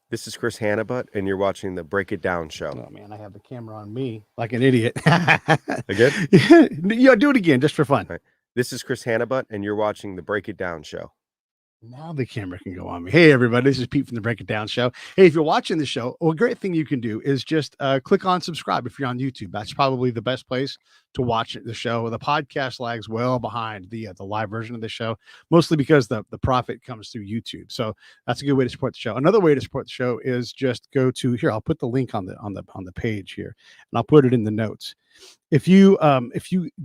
This is Chris Hanebutt, and you're watching the Break It Down show. Oh man, I have the camera on me like an idiot. Again? Yeah, do it again just for fun. Right. This is Chris Hanebutt, and you're watching the Break It Down show. Now the camera can go on me. Hey, everybody, this is Pete from the Break It Down show. Hey, if you're watching the show, a great thing you can do is just click on subscribe if you're on YouTube. That's probably the best place to watch the show. The podcast lags well behind the live version of the show, mostly because the profit comes through YouTube. So that's a good way to support the show. Another way to support the show is just go to here. I'll put the link on the page here, and I'll put it in the notes. If you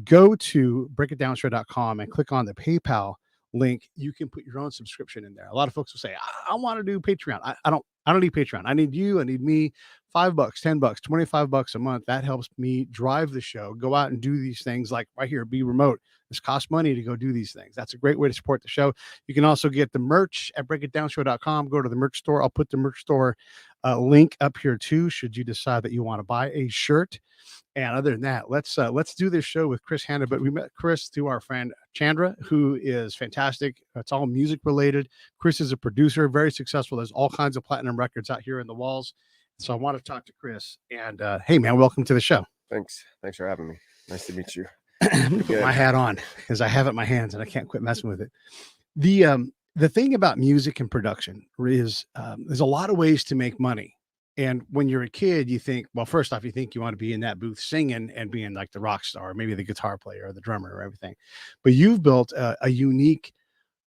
go to breakitdownshow.com and click on the PayPal link, you can put your own subscription in there. A lot of folks will say, I want to do Patreon. I don't need Patreon. I need you. I need me. $5, $10, $25 a month. That helps me drive the show, go out and do these things like right here, be remote. This costs money to go do these things. That's a great way to support the show. You can also get the merch at breakitdownshow.com. Go to the merch store. I'll put the merch store link up here too, should you decide that you want to buy a shirt. And other than that, let's do this show with Chris Hanebutt. We met Chris through our friend Chandra, who is fantastic. It's all music related. Chris is a producer, very successful. There's all kinds of platinum records out here in the walls. So I want to talk to Chris. And hey, man, welcome to the show. Thanks for having me. Nice to meet you. I'm gonna put my hat on because I have it in my hands and I can't quit messing with it. The thing about music and production is there's a lot of ways to make money. And when you're a kid, you think, well, first off, you think you want to be in that booth singing and being like the rock star, maybe the guitar player or the drummer or everything. But you've built a unique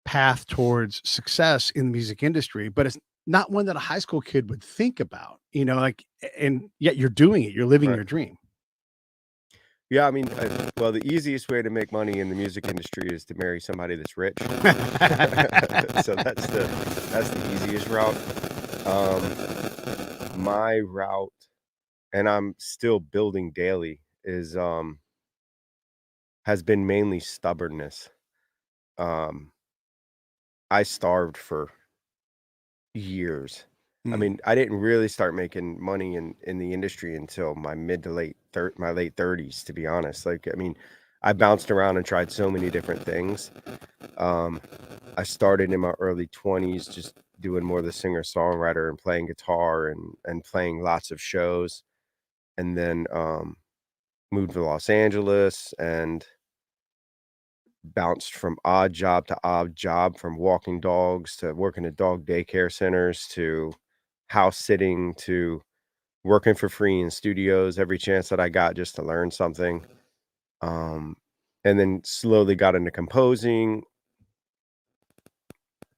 path towards success in the music industry, but it's not one that a high school kid would think about, and yet you're doing it. You're living your dream. Yeah, I mean, well, the easiest way to make money in the music industry is to marry somebody that's rich. So that's the easiest route. My route, and I'm still building daily, is has been mainly stubbornness. I starved for years. I mean, I didn't really start making money in the industry until my mid to late 30s, to be honest. Like, I mean, I bounced around and tried so many different things. I started in my early 20s just doing more of the singer-songwriter and playing guitar and playing lots of shows. And then moved to Los Angeles and bounced from odd job to odd job, from walking dogs to working at dog daycare centers to house sitting to working for free in studios every chance that I got just to learn something. And then slowly got into composing,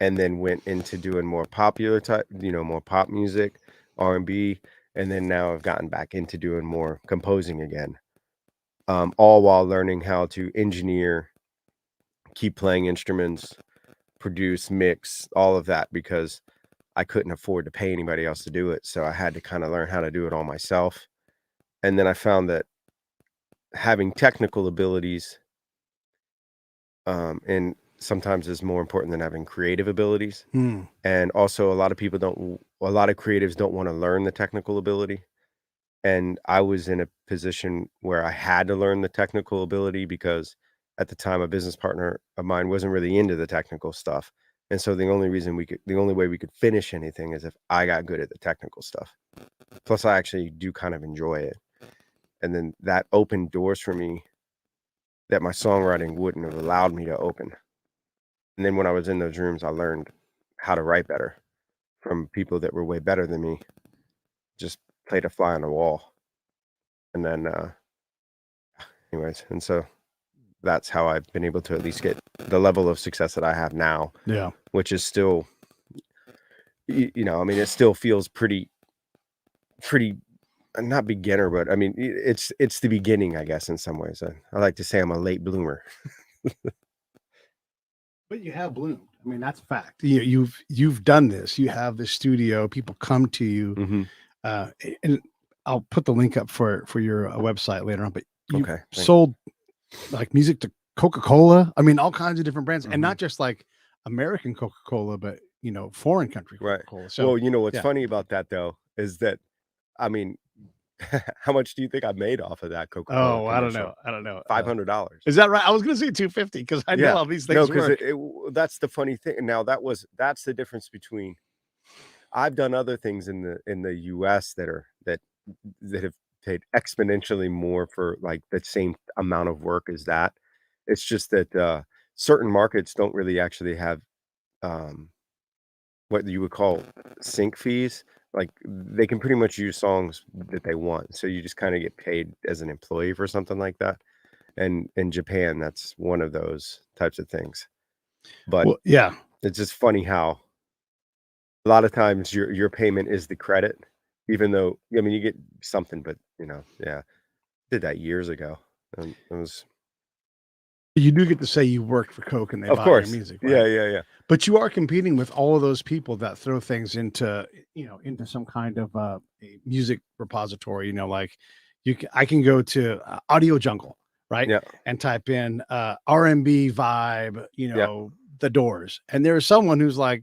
and then went into doing more popular type, more pop music, R&B. And then now I've gotten back into doing more composing again, all while learning how to engineer, keep playing instruments, produce, mix, all of that, because I couldn't afford to pay anybody else to do it. So I had to kind of learn how to do it all myself. And then I found that having technical abilities and sometimes is more important than having creative abilities. And also a lot of creatives don't want to learn the technical ability. And I was in a position where I had to learn the technical ability because at the time a business partner of mine wasn't really into the technical stuff. And so the only way we could finish anything is if I got good at the technical stuff. Plus I actually do kind of enjoy it. And then that opened doors for me that my songwriting wouldn't have allowed me to open. And then when I was in those rooms, I learned how to write better from people that were way better than me. Just played a fly on the wall. And then, anyways, and so that's how I've been able to at least get the level of success that I have now. Yeah. Which is still, I mean, it still feels pretty, not beginner, but I mean, it's the beginning, I guess, in some ways. I like to say I'm a late bloomer. But you have bloomed. I mean, that's a fact. You've done this. You have the studio. People come to you, and I'll put the link up for your website later on. But you sold like music to COCA-COLA. I mean, all kinds of different brands, and not just like American Coca-Cola, but foreign country Coca-Cola. Right. So, what's funny about that though is that, I mean, how much do you think I made off of that Coca-Cola? Oh, I don't know. $500. Is that right? I was going to say $250 because I know how these things work. That's the funny thing. Now that's the difference between, I've done other things in the US that have paid exponentially more for like the same amount of work as that. It's just that certain markets don't really actually have um, what you would call sync fees. Like they can pretty much use songs that they want, so you just kind of get paid as an employee for something like that. And in Japan, that's one of those types of things. But Well, yeah. it's just funny how a lot of times your payment is the credit, even though I mean you get something, but yeah, did that years ago. And it was, You do get to say you worked for Coke and they of buy your course, music, yeah, right? yeah, yeah, But you are competing with all of those people that throw things into, into some kind of a music repository, like I can go to Audio Jungle, right? yeah, And type in R&B vibe, yeah, The Doors. And there's someone who's like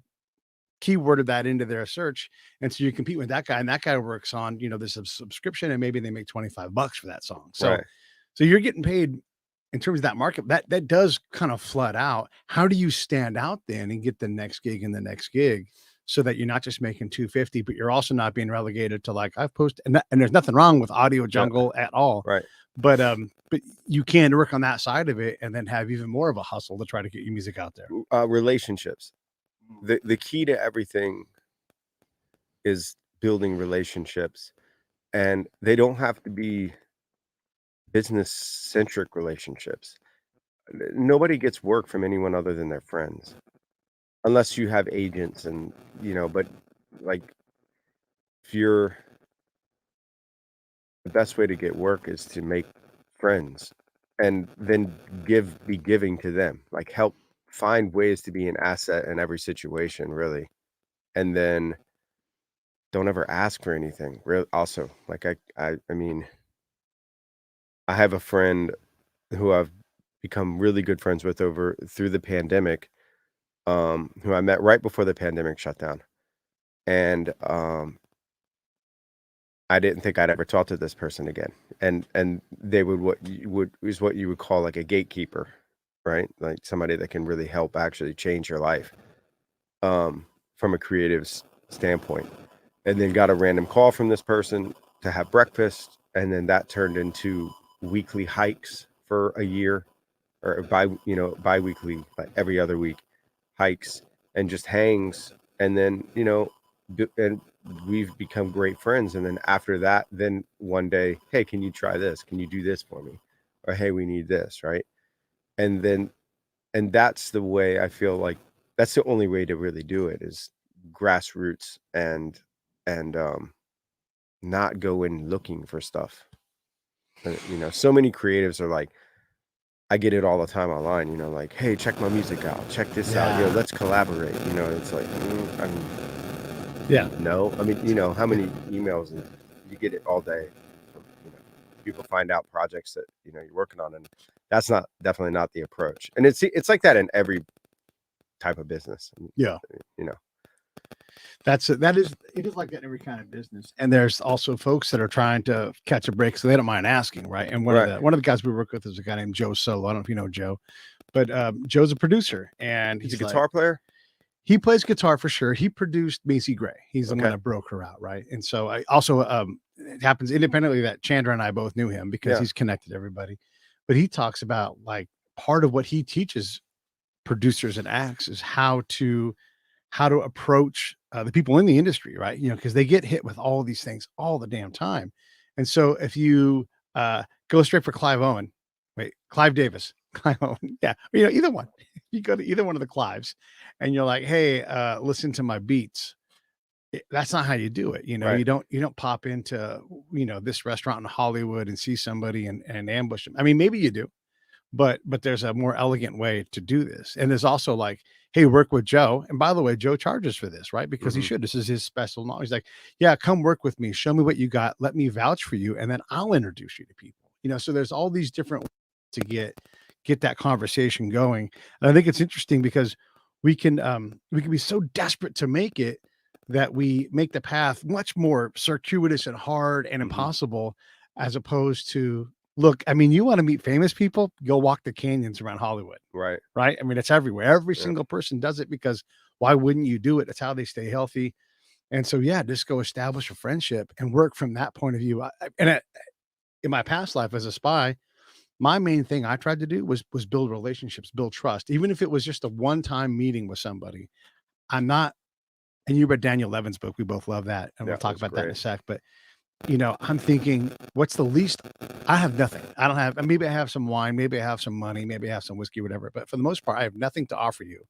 keyworded that into their search. And so you compete with that guy, and that guy works on, this subscription, and maybe they make $25 for that song. So right. so you're getting paid in terms of that market. That does kind of flood out. How do you stand out then and get the next gig and the next gig, so that you're not just making 250, but you're also not being relegated to like I've posted, and there's nothing wrong with Audio Yeah, Jungle at all. right. But you can work on that side of it and then have even more of a hustle to try to get your music out there. Relationships. The key to everything is building relationships, and they don't have to be business centric relationships. Nobody gets work from anyone other than their friends, unless you have agents and but like if you're the best way to get work is to make friends and then be giving to them, like help find ways to be an asset in every situation, really. And then don't ever ask for anything. Real also, like I mean, I have a friend who I've become really good friends with over through the pandemic, who I met right before the pandemic shut down. And I didn't think I'd ever talk to this person again. And they would what you would call like a gatekeeper, right? Like somebody that can really help actually change your life from a creative standpoint. And then got a random call from this person to have breakfast, and then that turned into weekly hikes for a year, or bi-weekly, like every other week hikes and just hangs. And then and we've become great friends. And then after that, then one day, hey, can you try this? Can you do this for me? Or hey, we need this, right? And that's the way I feel like that's the only way to really do it is grassroots and not go in looking for stuff. So many creatives are like, I get it all the time online, like, hey, check my music out, check this out, Yeah. let's collaborate. It's like, I mean, Yeah. no, I mean, how many emails and you get it all day from, people find out projects that, you're working on, and that's definitely not the approach. And it's like that in every type of business. Yeah. You know, It is like that in every kind of business. And there's also folks that are trying to catch a break, so they don't mind asking, right? And one right. of the guys we work with is a guy named Joe Solo. I don't know if you know Joe, but Joe's a producer, and He's a he's like, guitar player. he plays guitar for sure. He produced Macy Gray. He's the one Okay. that broke her out, right? And so I also it happens independently that Chandra and I both knew him because Yeah. he's connected to everybody. But he talks about like part of what he teaches producers and acts is how to approach the people in the industry, right? Because they get hit with all these things all the damn time. And so if you go straight for Clive Davis, Clive Owen, yeah, either one. You go to either one of the Clives, and you're like, hey, listen to my beats. That's not how you do it. Right. You don't pop into this restaurant in Hollywood and see somebody and ambush them. I mean, maybe you do, but there's a more elegant way to do this. And there's also like, hey, work with Joe. And by the way, Joe charges for this, right? Because he should. This is his special knowledge. He's like, yeah, come work with me. Show me what you got. Let me vouch for you. And then I'll introduce you to people. So there's all these different ways to get that conversation going. And I think it's interesting because we can be so desperate to make it that we make the path much more circuitous and hard and impossible, as opposed to, look, I mean, you want to meet famous people, go walk the canyons around Hollywood. Right. I mean, it's everywhere. Every single person does it because why wouldn't you do it? That's how they stay healthy. And so, yeah, just go establish a friendship and work from that point of view. In my past life as a spy, my main thing I tried to do was build relationships, build trust, even if it was just a one-time meeting with somebody. I'm not, and you read Daniel Levin's book. We both love that, and we'll That talk was about that in a great. sec. But I'm thinking, what's the least? I have nothing. I don't have. Maybe I have some wine. Maybe I have some money. Maybe I have some whiskey, whatever. But for the most part, I have nothing to offer you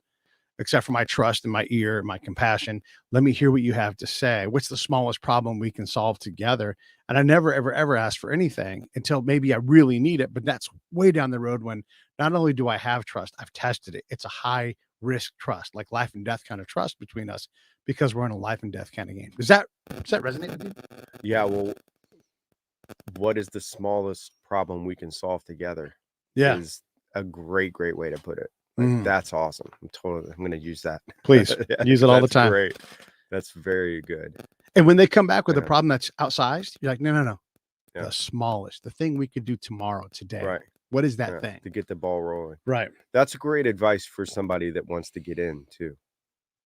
except for my trust and my ear, my compassion. Let me hear what you have to say. What's the smallest problem we can solve together? And I never, ever, ever ask for anything until maybe I really need it. But that's way down the road when not only do I have trust, I've tested it. It's a high risk trust, like life and death kind of trust between us, because we're in a life and death kind of game. Does that resonate with you? Yeah. Well, what is the smallest problem we can solve together? Yeah. Is a great way to put it. Like, Mm. that's awesome. I'm going to use that. Please Yeah, use it all the that's time. great. That's very good. And when they come back with a Yeah. problem that's outsized, you're like, no. Yeah. The smallest, the thing we could do tomorrow, today. Right. What is that Yeah, thing? to get the ball rolling. Right. That's great advice for somebody that wants to get in too.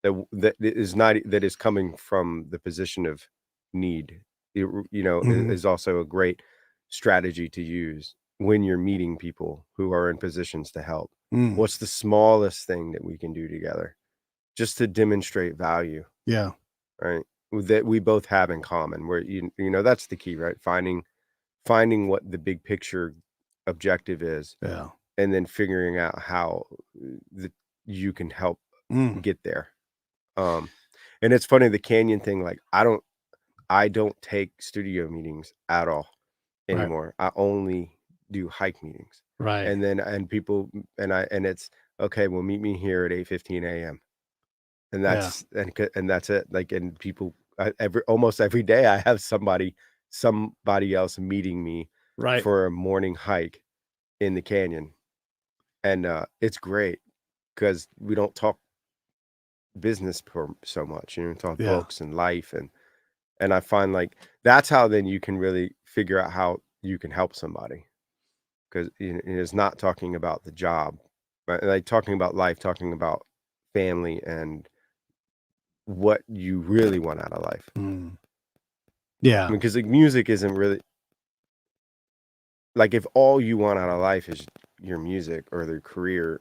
That is coming from the position of need. Mhm. Is also a great strategy to use when you're meeting people who are in positions to help. Mm. What's the smallest thing that we can do together just to demonstrate value, Yeah. right? That we both have in common, where that's the key, right? Finding what the big picture objective is, Yeah. and then figuring out how that you can help Mm. get there. And it's funny, the canyon thing, like I don't take studio meetings at all Right. anymore. I only do hike meetings. Right. And then and it's okay, well, meet me here at 8:15 a.m. And Yeah. that's it. Like, and people almost every day I have somebody else meeting me Right. for a morning hike in the canyon. And it's great because we don't talk business so much, talk Yeah. books and life, and I find, like, that's how then you can really figure out how you can help somebody, because it's not talking about the job, right? Like, talking about life, talking about family, and what you really want out of life. Mm. Yeah. Because, like, music isn't really, like, if all you want out of life is your music or their career,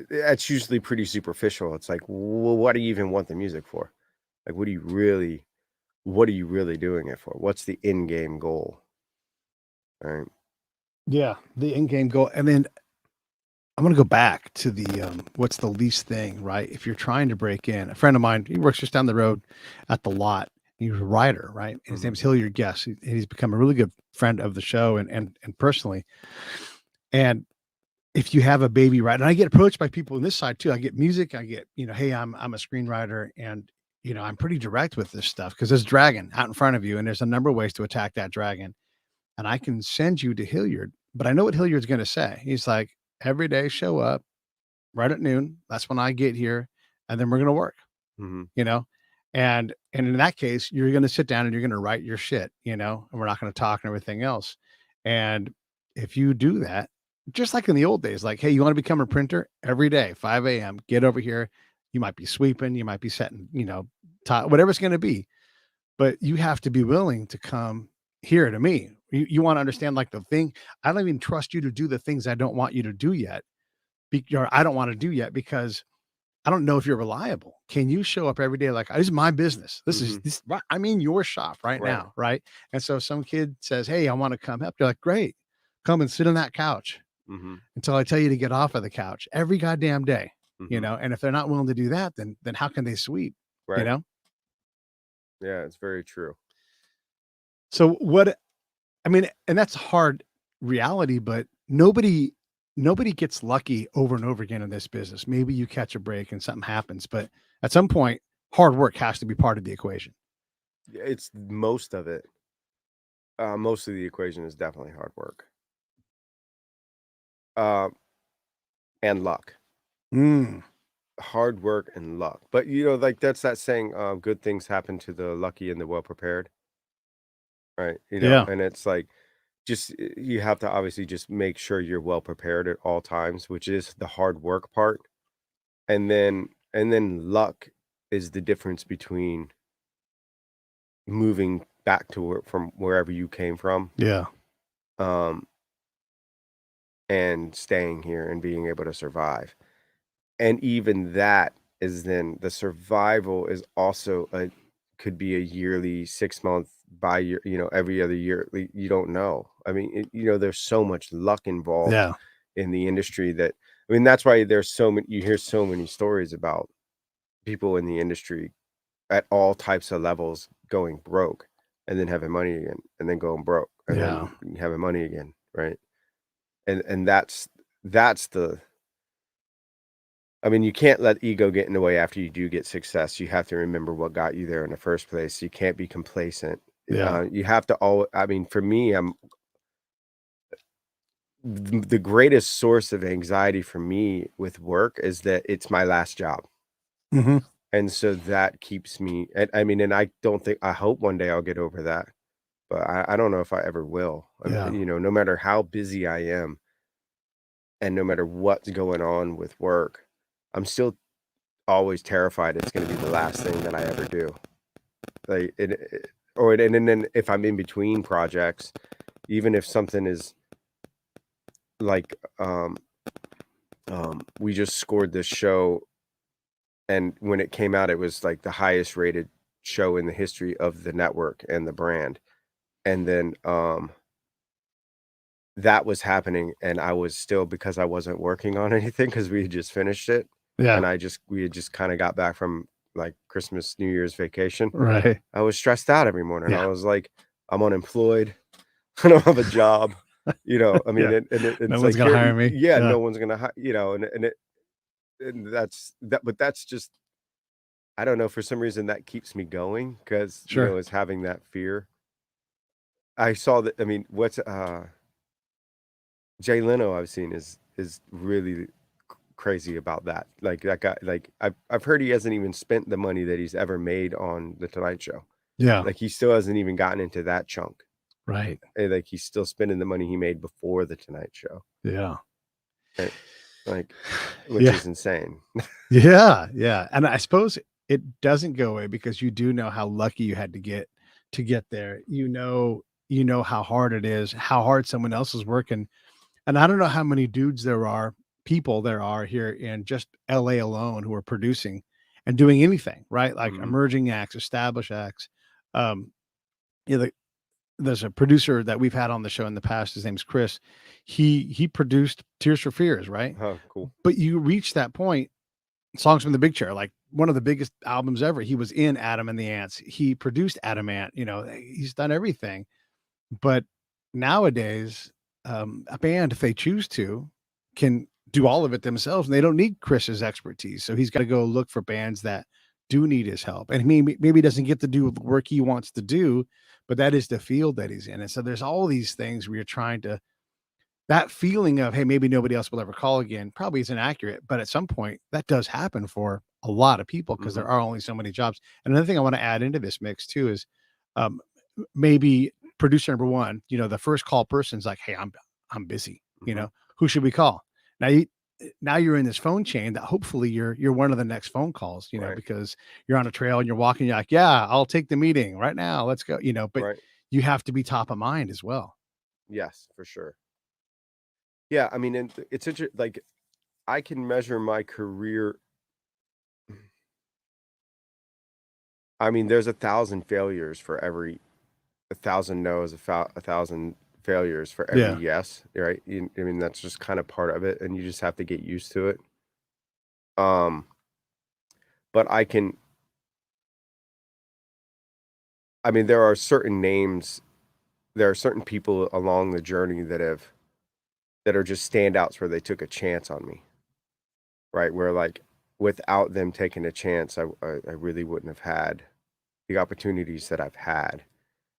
that's usually pretty superficial. It's like, well, what do you even want the music for? Like, what are you really doing it for? What's the end game goal? Right. Yeah. The in-game goal. And then I'm going to go back to the what's the least thing, right? If you're trying to break in, a friend of mine, he works just down the road at the lot. He was a writer, right? And his name's Hilliard Guess. He's become a really good friend of the show and personally. And if you have a baby, right? And I get approached by people on this side too. I get music. I get, hey, I'm a screenwriter, and I'm pretty direct with this stuff because there's a dragon out in front of you, and there's a number of ways to attack that dragon. And I can send you to Hilliard, but I know what Hilliard's going to say. He's like, every day, show up right at noon. That's when I get here, and then we're going to work. Mm-hmm. And in that case, you're going to sit down and you're going to write your shit, and we're not going to talk and everything else. And if you do that, just like in the old days, like, hey, you want to become a printer every day, 5 a.m., get over here. You might be sweeping, you might be setting, whatever it's going to be, but you have to be willing to come here to me. You want to understand, like, the thing, I don't even trust you to do the things I don't want you to do yet. Or I don't want to do yet because I don't know if you're reliable. Can you show up every day? Like, this is my business. This is this. I'm in your shop right now, right? And so some kid says, "Hey, I want to come help." You're like, "Great, come and sit on that couch until I tell you to get off of the couch every goddamn day." And if they're not willing to do that, then how can they sweep? Right. Yeah, it's very true. So and that's hard reality, but nobody gets lucky over and over again in this business. Maybe you catch a break and something happens, but at some point, hard work has to be part of the equation. It's most of it. Most of the equation is definitely hard work. And luck. Hard work and luck. But like, that's that saying, good things happen to the lucky and the well prepared. Right. Yeah. And it's like, just you have to obviously just make sure you're well prepared at all times, which is the hard work part. And then luck is the difference between moving back to from wherever you came from, Yeah. um, and staying here and being able to survive. And even that is then the survival is also could be a yearly, 6 month, by year, every other year. You don't know. I mean, there's so much luck involved Yeah. in the industry that, I mean, that's why there's so many, you hear so many stories about people in the industry at all types of levels going broke and then having money again and then going broke and Yeah. then having money again. Right. And that's the, I mean, you can't let ego get in the way after you do get success. You have to remember what got you there in the first place. You can't be complacent. Yeah. You have to I mean, for me, the greatest source of anxiety for me with work is that it's my last job. Mm-hmm. And so that keeps me, and I mean, and I hope one day I'll get over that, but I don't know if I ever will. Yeah. No matter how busy I am and no matter what's going on with work, I'm still always terrified it's going to be the last thing that I ever do. Like, and then if I'm in between projects, even if something is like, we just scored this show, and when it came out, it was like the highest rated show in the history of the network and the brand. And then, that was happening, and I was still, because I wasn't working on anything because we had just finished it, Yeah. and we had just kind of got back from like Christmas, New Year's vacation. Right. I was stressed out every morning. I Yeah. was like, I'm unemployed. I don't have a job. I mean, Yeah. and No it's one's like, gonna here, hire me. yeah, Yeah. no one's gonna and that's that, but that's just, I don't know, for some reason that keeps me going because, Sure. is having that fear. I saw that, I mean, what's Jay Leno I've seen is really crazy about that. Like that guy, like I've heard he hasn't even spent the money that he's ever made on the Tonight Show. Yeah. Like he still hasn't even gotten into that chunk. Right. And like he's still spending the money he made before the Tonight Show. Yeah. And, like, which Yeah. is insane. Yeah. Yeah. And I suppose it doesn't go away because you do know how lucky you had to get there. You know how hard it is, how hard someone else is working. And I don't know how many people there are here in just LA alone who are producing and doing anything, right? Like Mhm. emerging acts, established acts. Um, you know, there's a producer that we've had on the show in the past. His name's Chris. He produced Tears for Fears, right? Oh, cool. But you reach that point, Songs from the Big Chair, like one of the biggest albums ever. He was in Adam and the Ants. He produced Adam Ant. He's done everything. But nowadays, a band, if they choose to, can do all of it themselves, and they don't need Chris's expertise. So he's got to go look for bands that do need his help. And maybe he doesn't get to do the work he wants to do, but that is the field that he's in. And so there's all these things where you're trying to, that feeling of, hey, maybe nobody else will ever call again, probably isn't accurate. But at some point, that does happen for a lot of people because there Mhm. are only so many jobs. And another thing I want to add into this mix too is um, maybe producer number one, the first call person's like, hey, I'm busy. Mhm. Who should we call? Now now you're in this phone chain that hopefully you're one of the next phone calls, Right. because you're on a trail and you're walking, you're like, yeah, I'll take the meeting right now. Let's go, but Right. you have to be top of mind as well. Yes, for sure. Yeah, I mean, and it's like I can measure my career. I mean, there's 1,000 failures for every 1,000 no's, 1,000 failures for every Yeah. yes, right? I mean, that's just kind of part of it, and you just have to get used to it. Um, but I mean, there are certain names, there are certain people along the journey that are just standouts where they took a chance on me, right? Where like without them taking a chance, I really wouldn't have had the opportunities that I've had.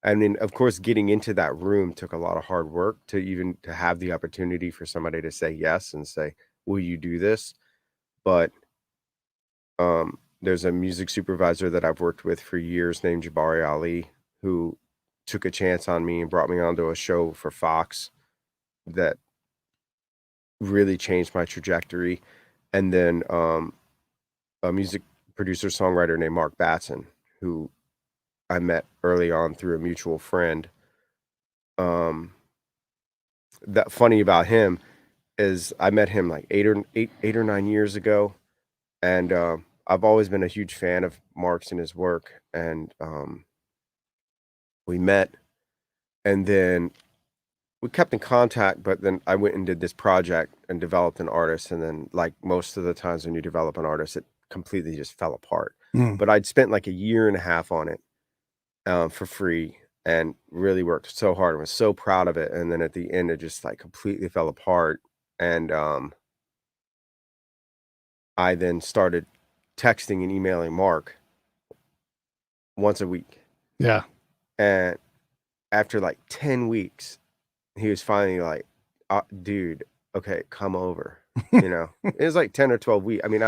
I mean, of course, getting into that room took a lot of hard work to even to have the opportunity for somebody to say yes and say, "Will you do this?" But there's a music supervisor that I've worked with for years named Jabari Ali, who took a chance on me and brought me onto a show for Fox that really changed my trajectory. And then a music producer songwriter named Mark Batson, who I met early on through a mutual friend. That funny about him is I met him like 8 or 9 years ago, and I've always been a huge fan of Mark's and his work, and we met, and then we kept in contact, but then I went and did this project and developed an artist, and then, like most of the times when you develop an artist, it completely just fell apart. But I'd spent like a year and a half on it for free, and really worked so hard and was so proud of it, and then at the end, it just, like, completely fell apart, and I then started texting and emailing Mark once a week, Yeah. and after, like, 10 weeks, he was finally like, dude, okay, come over," you know? It was like 10 or 12 weeks. I mean,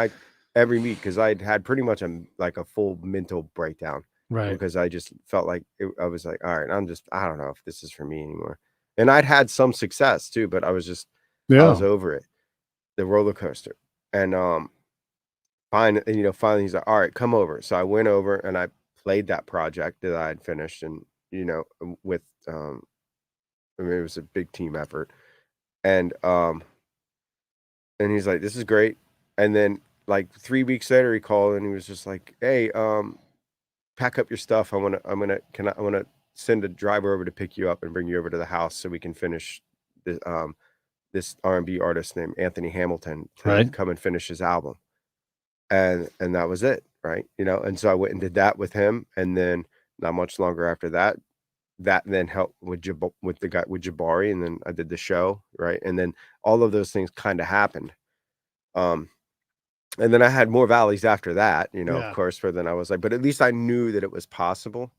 every week, 'cause I'd had pretty much a full mental breakdown. Right. Because I just felt like I was like, "All right, I don't know if this is for me anymore." And I'd had some success too, but I was Yeah. over it, the roller coaster. And finally he's like, "All right, come over." So I went over and I played that project that I had finished, and with I mean, it was a big team effort. And he's like, "This is great." And then like 3 weeks later he called and he was just like, "Hey, pack up your stuff. I wanna send a driver over to pick you up and bring you over to the house so we can finish this R&B artist named Anthony Hamilton to Right. come and finish his album." And that was it, right? And so I went and did that with him, and then not much longer after that, that then helped with Jabari, and then I did the show, right? And then all of those things kinda happened. Um, and then I had more valleys after that, of Yeah. course, but then I was like, but at least I knew that it was possible.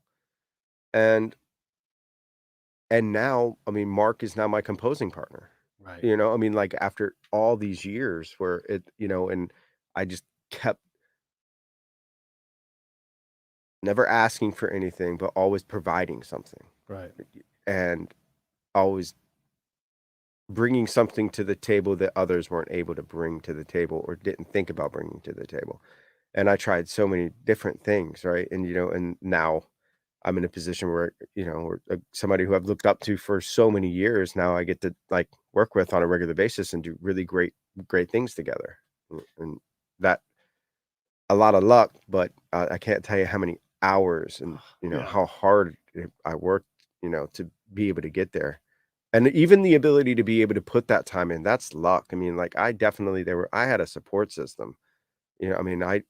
And now, I mean, Mark is now my composing partner. Right. I mean, like after all these years where and I just kept never asking for anything, but always providing something, Right. and always bringing something to the table that others weren't able to bring to the table or didn't think about bringing to the table. And I tried so many different things, right? And now I'm in a position where, where somebody who I've looked up to for so many years now I get to like work with on a regular basis and do really great things together. And that a lot of luck, but I can't tell you how many hours and Yeah. how hard I worked, to be able to get there. And even the ability to be able to put that time in, that's luck. I mean, like I had a support system. I mean,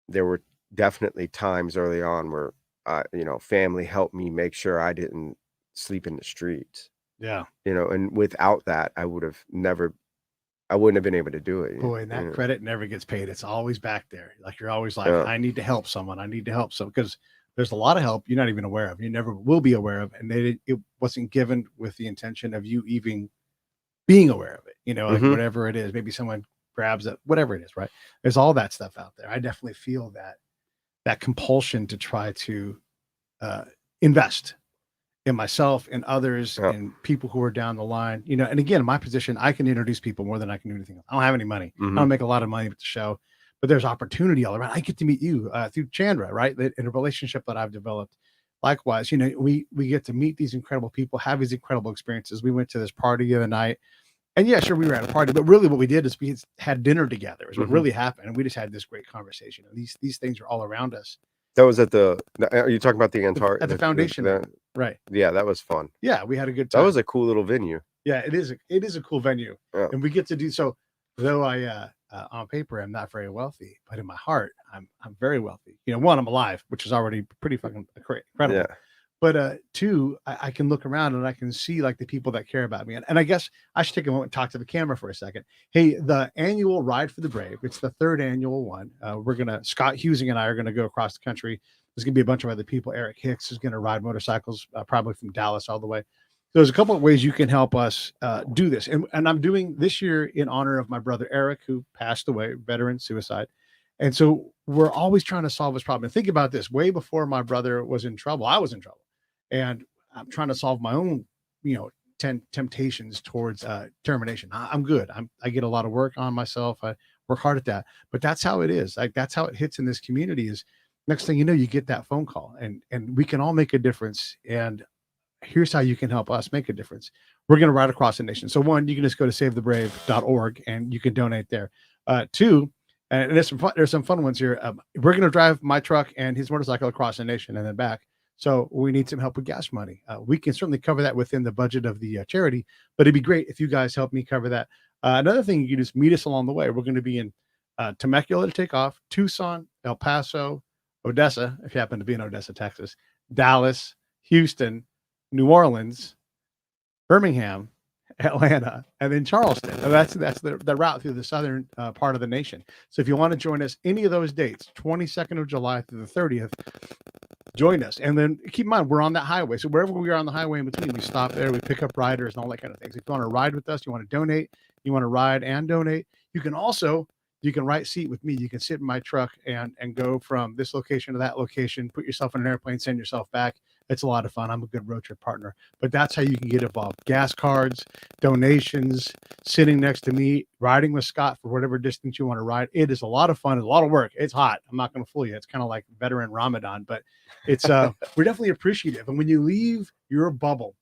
there were definitely times early on where, family helped me make sure I didn't sleep in the streets, Yeah. and without that, I wouldn't have been able to do it. Boy, and that credit never gets paid. It's always back there. Like you're always like, Yeah. I need to help someone. I need to help some because there's a lot of help you're not even aware of. You never will be aware of, and it wasn't given with the intention of you even being aware of it. Like Mhm. whatever it is, maybe someone grabs it, whatever it is. Right? There's all that stuff out there. I definitely feel that compulsion to try to uh, invest in myself and others Yeah. and people who are down the line, and again, in my position, I can introduce people more than I can do anything else. I don't have any money. I Mhm. don't make a lot of money with the show, but there's opportunity all around. I get to meet you through Chandra, right? In a relationship that I've developed. Likewise, we get to meet these incredible people, have these incredible experiences. We went to this party the other night, and yeah, sure, we were at a party, but really what we did is we had dinner together. Is what Mhm. really happened, and we just had this great conversation. And these things are all around us. That was at are you talking about the At the foundation, right? yeah, that was fun. Yeah, we had a good That time. was a cool little venue. Yeah, it is a cool venue, Yeah. and we get to do so. Though on paper I'm not very wealthy, but in my heart I'm very wealthy. One, I'm alive, which is already pretty fucking incredible. Yeah. But two, I can look around and I can see like the people that care about me, and I guess I should take a moment and talk to the camera for a second. Hey, the annual Ride for the Brave, it's the third annual one. Scott Husing and I are gonna go across the country. There's gonna be a bunch of other people. Eric Hicks is gonna ride motorcycles, probably from Dallas all the way. There's a couple of ways you can help us do this. And I'm doing this year in honor of my brother, Eric, who passed away, veteran suicide. And so we're always trying to solve this problem. And think about this, way before my brother was in trouble, I was in trouble. And I'm trying to solve my own, you know, temptations towards termination. I'm good. I get a lot of work on myself. I work hard at that, but that's how it is. Like, that's how it hits in this community is Next thing you know, you get that phone call, and we can all make a difference. And here's how you can help us make a difference. We're going to ride across the nation. So one, you can just go to savethebrave.org and you can donate there. Two, and there's some fun ones here. We're going to drive my truck and his motorcycle across the nation and then back. So we need some help with gas money. We can certainly cover that within the budget of the charity, but it'd be great if you guys help me cover that. Another thing, you can just meet us along the way. We're going to be in Temecula to take off, Tucson, El Paso, Odessa, if you happen to be in Odessa, Texas, Dallas, Houston, New Orleans, Birmingham, Atlanta, and then Charleston. And that's the route through the southern part of the nation. So if you want to join us any of those dates, 22nd of July through the 30th, join us. And then keep in mind, we're on that highway. So wherever we are on the highway in between, we stop there, we pick up riders and all that kind of things. If you want to ride with us, you want to donate, you want to ride and donate, you can right seat with me. You can sit in my truck and go from this location to that location, put yourself in an airplane, send yourself back. It's a lot of fun. I'm a good road trip partner, but that's how you can get involved. Gas cards, donations, sitting next to me, riding with Scott for whatever distance you want to ride. It is a lot of fun. It's a lot of work. It's hot. I'm not going to fool you. It's kind of like veteran Ramadan, but it's we're definitely appreciative. And when you leave your bubble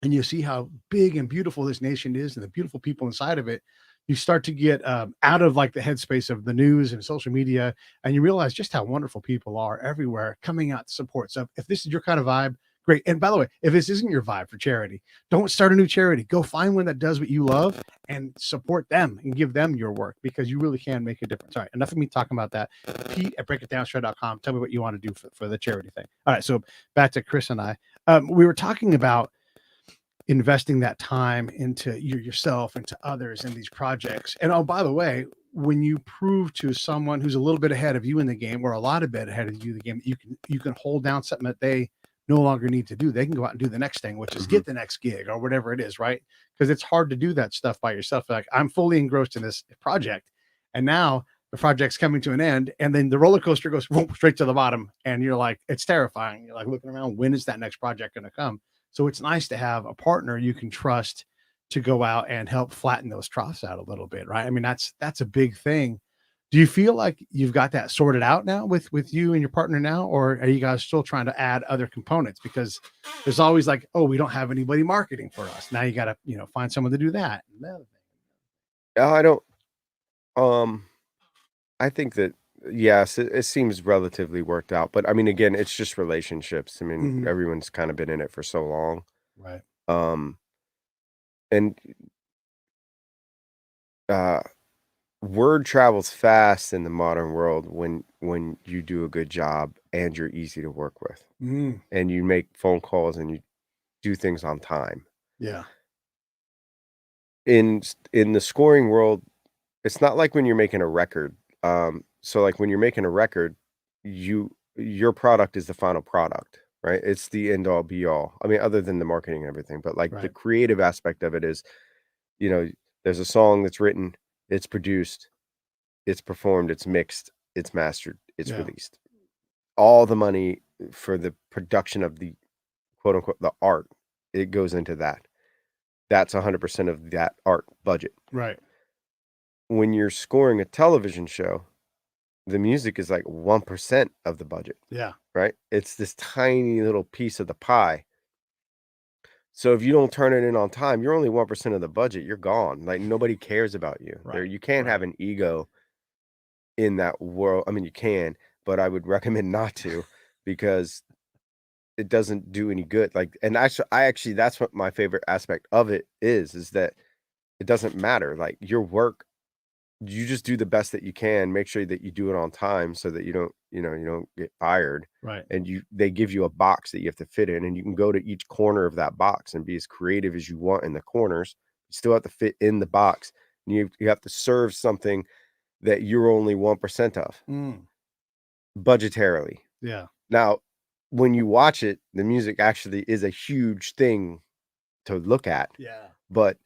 and you see how big and beautiful this nation is and the beautiful people inside of it, you start to get out of like the headspace of the news and social media, and you realize just how wonderful people are everywhere coming out to support. So if this is your kind of vibe, great. And by the way, if this isn't your vibe for charity, don't start a new charity. Go find one that does what you love and support them and give them your work, because you really can make a difference. All right, enough of me talking about that. Pete at breakitdownshow.com. Tell me what you want to do for the charity thing. All right, so back to Chris and I. We were talking about investing that time into yourself, into others, in these projects. And oh, by the way, when you prove to someone who's a little bit ahead of you in the game, or a lot of bit ahead of you in the game, you can hold down something that they no longer need to do. They can go out and do the next thing, which is get the next gig or whatever it is, right? Because it's hard to do that stuff by yourself. Like, I'm fully engrossed in this project, and now the project's coming to an end, and then the roller coaster goes straight to the bottom, and you're like, it's terrifying. You're like looking around, when is that next project going to come? So it's nice to have a partner you can trust to go out and help flatten those troughs out a little bit, right? I mean, that's a big thing. Do you feel like you've got that sorted out now with you and your partner now, or are you guys still trying to add other components? Because there's always like, oh, we don't have anybody marketing for us. Now you got to, find someone to do that. I don't. I think that, yes, it seems relatively worked out, but I mean, again, it's just relationships. I mean, everyone's kind of been in it for so long, right? And word travels fast in the modern world when you do a good job and you're easy to work with, and you make phone calls and you do things on time. Yeah. In the scoring world, it's not like when you're making a record. So like when you're making a record, your product is the final product, right? It's the end all be all. I mean, other than the marketing and everything, but like the creative aspect of it is, there's a song that's written, it's produced, it's performed, it's mixed, it's mastered, it's released. All the money for the production of the quote unquote, the art, it goes into that. That's 100% of that art budget. Right. When you're scoring a television show, the music is like 1% of the budget. Yeah. Right. It's this tiny little piece of the pie. So if you don't turn it in on time, you're only 1% of the budget. You're gone. Like, nobody cares about you. Right. You can't have an ego in that world. I mean, you can, but I would recommend not to, because it doesn't do any good. Like, and actually, that's what my favorite aspect of it is that it doesn't matter. Like, your work, you just do the best that you can, make sure that you do it on time so that you don't get fired. Right. And they give you a box that you have to fit in, and you can go to each corner of that box and be as creative as you want in the corners. You still have to fit in the box. And you have to serve something that you're only 1% of budgetarily. Yeah. Now, when you watch it, the music actually is a huge thing to look at. Yeah. But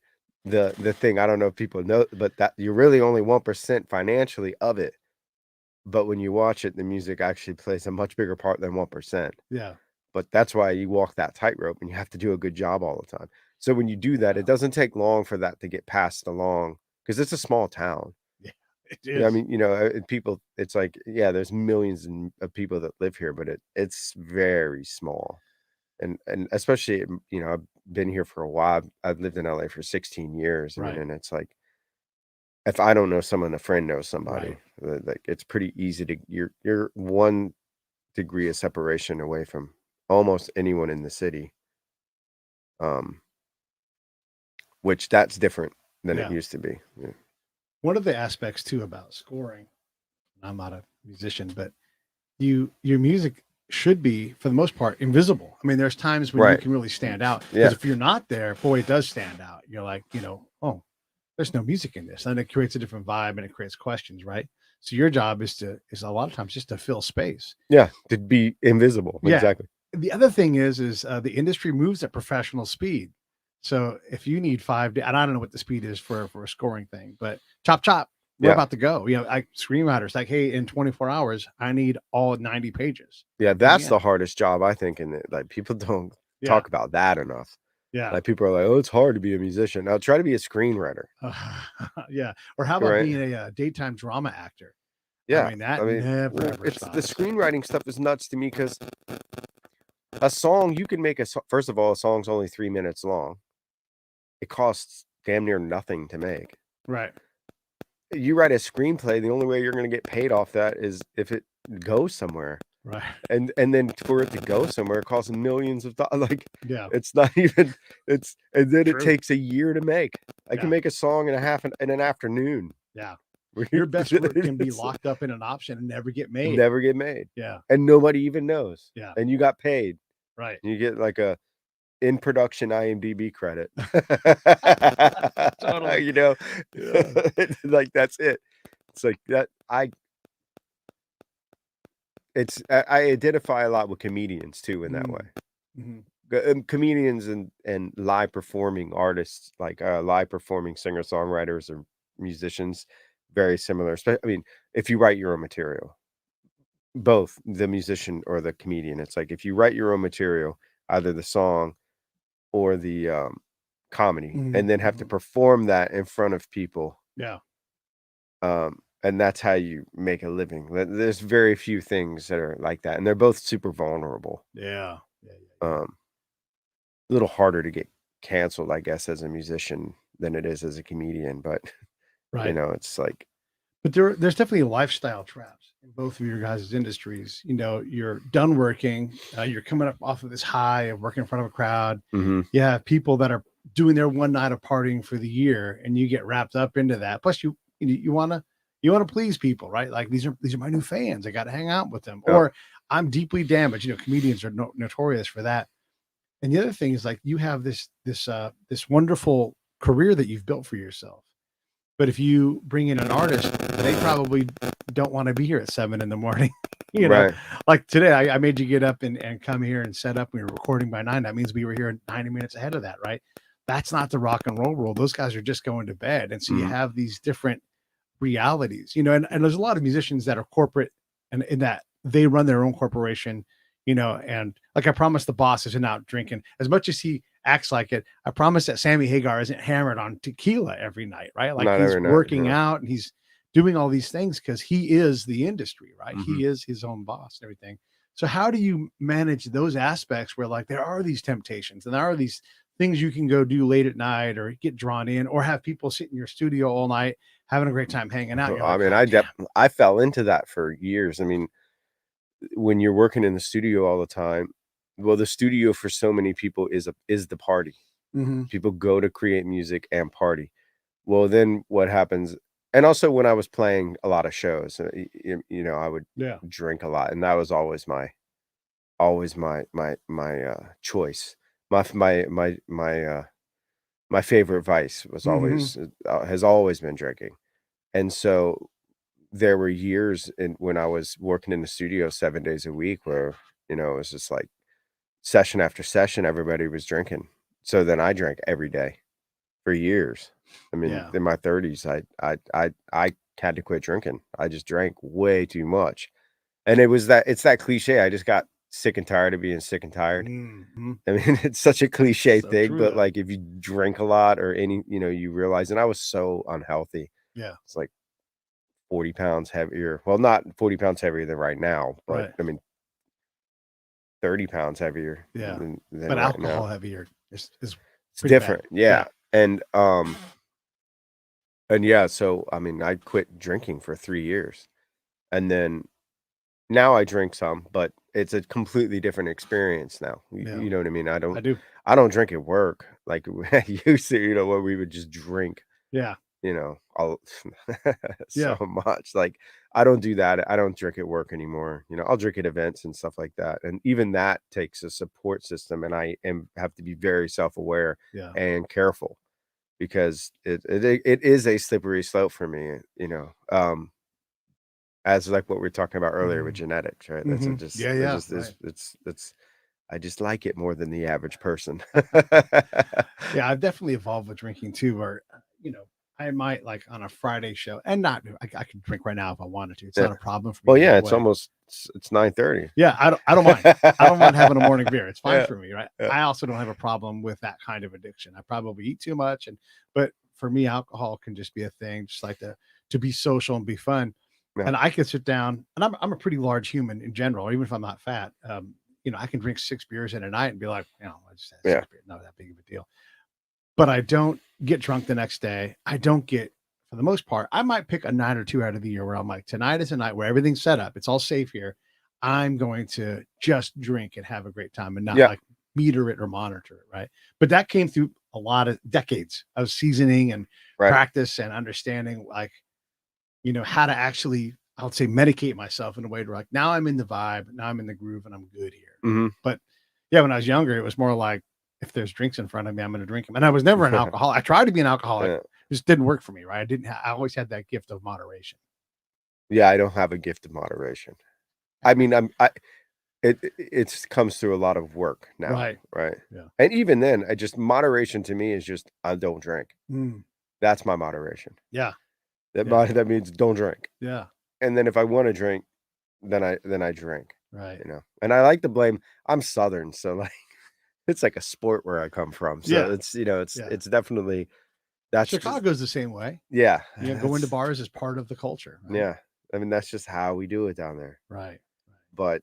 the thing, I don't know if people know, but that you're really only 1% financially of it. But when you watch it, the music actually plays a much bigger part than 1%. Yeah. But that's why you walk that tightrope, and you have to do a good job all the time. So when you do that, it doesn't take long for that to get passed along, because it's a small town. Yeah. It Yeah, I is. mean, people, it's like, yeah, there's millions of people that live here, but it's very small. And especially, I've been here for a while. I've lived in LA for 16 years. I mean, Right. and it's like, if I don't know someone, a friend knows somebody. Right. Like, it's pretty easy to you're 1 degree of separation away from almost anyone in the city. Um, which that's different than it Yeah. used to be. Yeah. One of the aspects too about scoring, I'm not a musician, but your music should be for the most part invisible. I mean, there's times when you Right. can really stand out because Yeah. if you're not there, boy, it does stand out. You're like, oh, there's no music in this, and it creates a different vibe and it creates questions, right? So your job is a lot of times just to fill space. Yeah. To be invisible. Yeah. Exactly. The other thing is the industry moves at professional speed. So if you need and I don't know what the speed is for a scoring thing, but chop chop, we're Yeah. about to go. Screenwriters like, hey, in 24 hours, I need all 90 pages. Yeah. And That's the hardest job, I think. And like, people don't yeah, talk about that enough. yeah, Like, people are like, oh, it's hard to be a musician. Now try to be a screenwriter. yeah. Or how about Right. being a daytime drama actor? I Yeah. mean, I that mean, never well, ever it's the stops. screenwriting stuff is nuts to me because a song, you can make first of all, a song's only 3 minutes long. It costs damn near nothing to make. Right, You write a screenplay, the only way you're gonna get paid off that is if it goes somewhere. right. And then for it to go somewhere, it costs millions of dollars. Like, Yeah, it's not even and then it true. takes a year to make. I Yeah, can make a song in an afternoon. yeah. Where Your best work can be it's locked up in an option and never get made. never get made. Yeah, And nobody even knows. yeah, And you got paid. right. You get like a in production IMDb credit. Totally. You know? Yeah. Like, that's it. It's like that I identify a lot with comedians too in that way. Mhm. Comedians and live performing artists, like, live performing singer-songwriters or musicians, very similar. I mean, if you write your own material, both the musician or the comedian, it's like if you write your own material, either the song or the, comedy, Mhm, and then have to mhm. perform that in front of people, Yeah, and that's how you make a living. There's very few things that are like that, and they're both super vulnerable. yeah, yeah, yeah, A little harder to get canceled, I guess, as a musician than it is as a comedian, but, right. it's like But there's definitely lifestyle traps in both of your guys' industries. You're done working, you're coming up off of this high of working in front of a crowd. mhm. You have people that are doing their one night of partying for the year, and you get wrapped up into that. Plus, you wanna please people, right? Like these are my new fans. I got to hang out with them. Yep. Or I'm deeply damaged. Comedians are notorious for that. And the other thing is like you have this wonderful career that you've built for yourself. But if you bring in an artist, they probably don't want to be here at 7 in the morning. you know, Right. like today, I made you get up and come here and set up. We were recording by 9. That means we were here 90 minutes ahead of that, right? That's not the rock and roll world. Those guys are just going to bed. And so you Mhm. have these different realities, and there's a lot of musicians that are corporate and in that they run their own corporation, and like I promise the boss isn't out drinking as much as he acts like it. I promise that Sammy Hagar isn't hammered on tequila every night, right? Like Not he's every night, working yeah. out and he's doing all these things because he is the industry, right? Mhm. He is his own boss and everything. So how do you manage those aspects where like there are these temptations and there are these things you can go do late at night or get drawn in or have people sit in your studio all night having a great time hanging out? You're I like, mean, oh damn. I fell into that for years. I mean, when you're working in the studio all the time, well, the studio for so many people is the party. Mm-hmm. People go to create music and party. Well, then what happens, and also when I was playing a lot of shows, I would Yeah. drink a lot, and that was always my choice. My favorite vice was Mm-hmm. always has always been drinking. And so there were years when I was working in the studio 7 days a week where, it was just like session after session, everybody was drinking. So then I drank every day for years. I mean, Yeah. in my 30s, I had to quit drinking. I just drank way too much. And it's that cliche. I just got sick and tired of being sick and tired. Mm-hmm. I mean, it's such a cliche So thing, true but though. like if you drink a lot or you realize, and I was so unhealthy. Yeah. It's like 40 pounds heavier. Well, not 40 pounds heavier than right now, but Right. I mean, 30 pounds heavier Yeah. than But right alcohol now. heavier is It's pretty different. bad. Yeah. And yeah, so I mean, I quit drinking for 3 years. And then now I drink some, but it's a completely different experience now. Yeah. You know what I mean? I do. I don't drink at work like I used to, you know, where we would just drink, Yeah. you know, all so Yeah. much. Like I don't do that. I don't drink at work anymore. You know, I'll drink at events and stuff like that. And even that takes a support system, and have to be very self-aware Yeah. and careful because it is a slippery slope for me, you know. As like what we were talking about earlier with Mhm. genetics, right? That's Mhm. Yeah, it yeah, just right. is it's I just like it more than the average person. Yeah, I've definitely evolved with drinking too, where, I might like on a Friday show and not I could drink right now if I wanted to. It's Yeah. not a problem for me Well, in yeah, any it's way. almost it's 9:30. Yeah, I don't mind. I don't mind having a morning beer. It's fine Yeah, for me, right? yeah, I also don't have a problem with that kind of addiction. I probably eat too much but for me, alcohol can just be a thing, just like to be social and be fun. yeah, And I can sit down and I'm a pretty large human in general, even if I'm not fat. I can drink 6 beers in a night and be like, I just had yeah. 6 beers, not that big of a deal. But I don't get drunk the next day. I don't get, for the most part, I might pick a night or two out of the year where I'm like, tonight is a night where everything's set up. It's all safe here. I'm going to just drink and have a great time and not Yeah, like meter it or monitor it. Right. But that came through a lot of decades of seasoning and right. practice and understanding, like, how to actually, I would say, medicate myself in a way to like, now I'm in the vibe, now I'm in the groove and I'm good here. Mhm. But yeah, when I was younger, it was more like, if there's drinks in front of me, I'm going to drink them. And I was never an alcoholic. I tried to be an alcoholic. Yeah. It just didn't work for me. Right. I always had that gift of moderation. Yeah, I don't have a gift of moderation. I mean, it comes through a lot of work now, Right. right? Yeah. And even then, I just moderation to me is just I don't drink. Mm. That's my moderation. Yeah. Yeah. That means don't drink. Yeah. And then if I want to drink, then I drink, Right. you know. And I like to blame I'm Southern, so like it's like a sport where I come from. So Yeah. it's, you know, Yeah. it's definitely that's just Chicago's the same way. yeah, Going to that's bars is part of the culture. Right. yeah. I mean, that's just how we do it down there. Right. But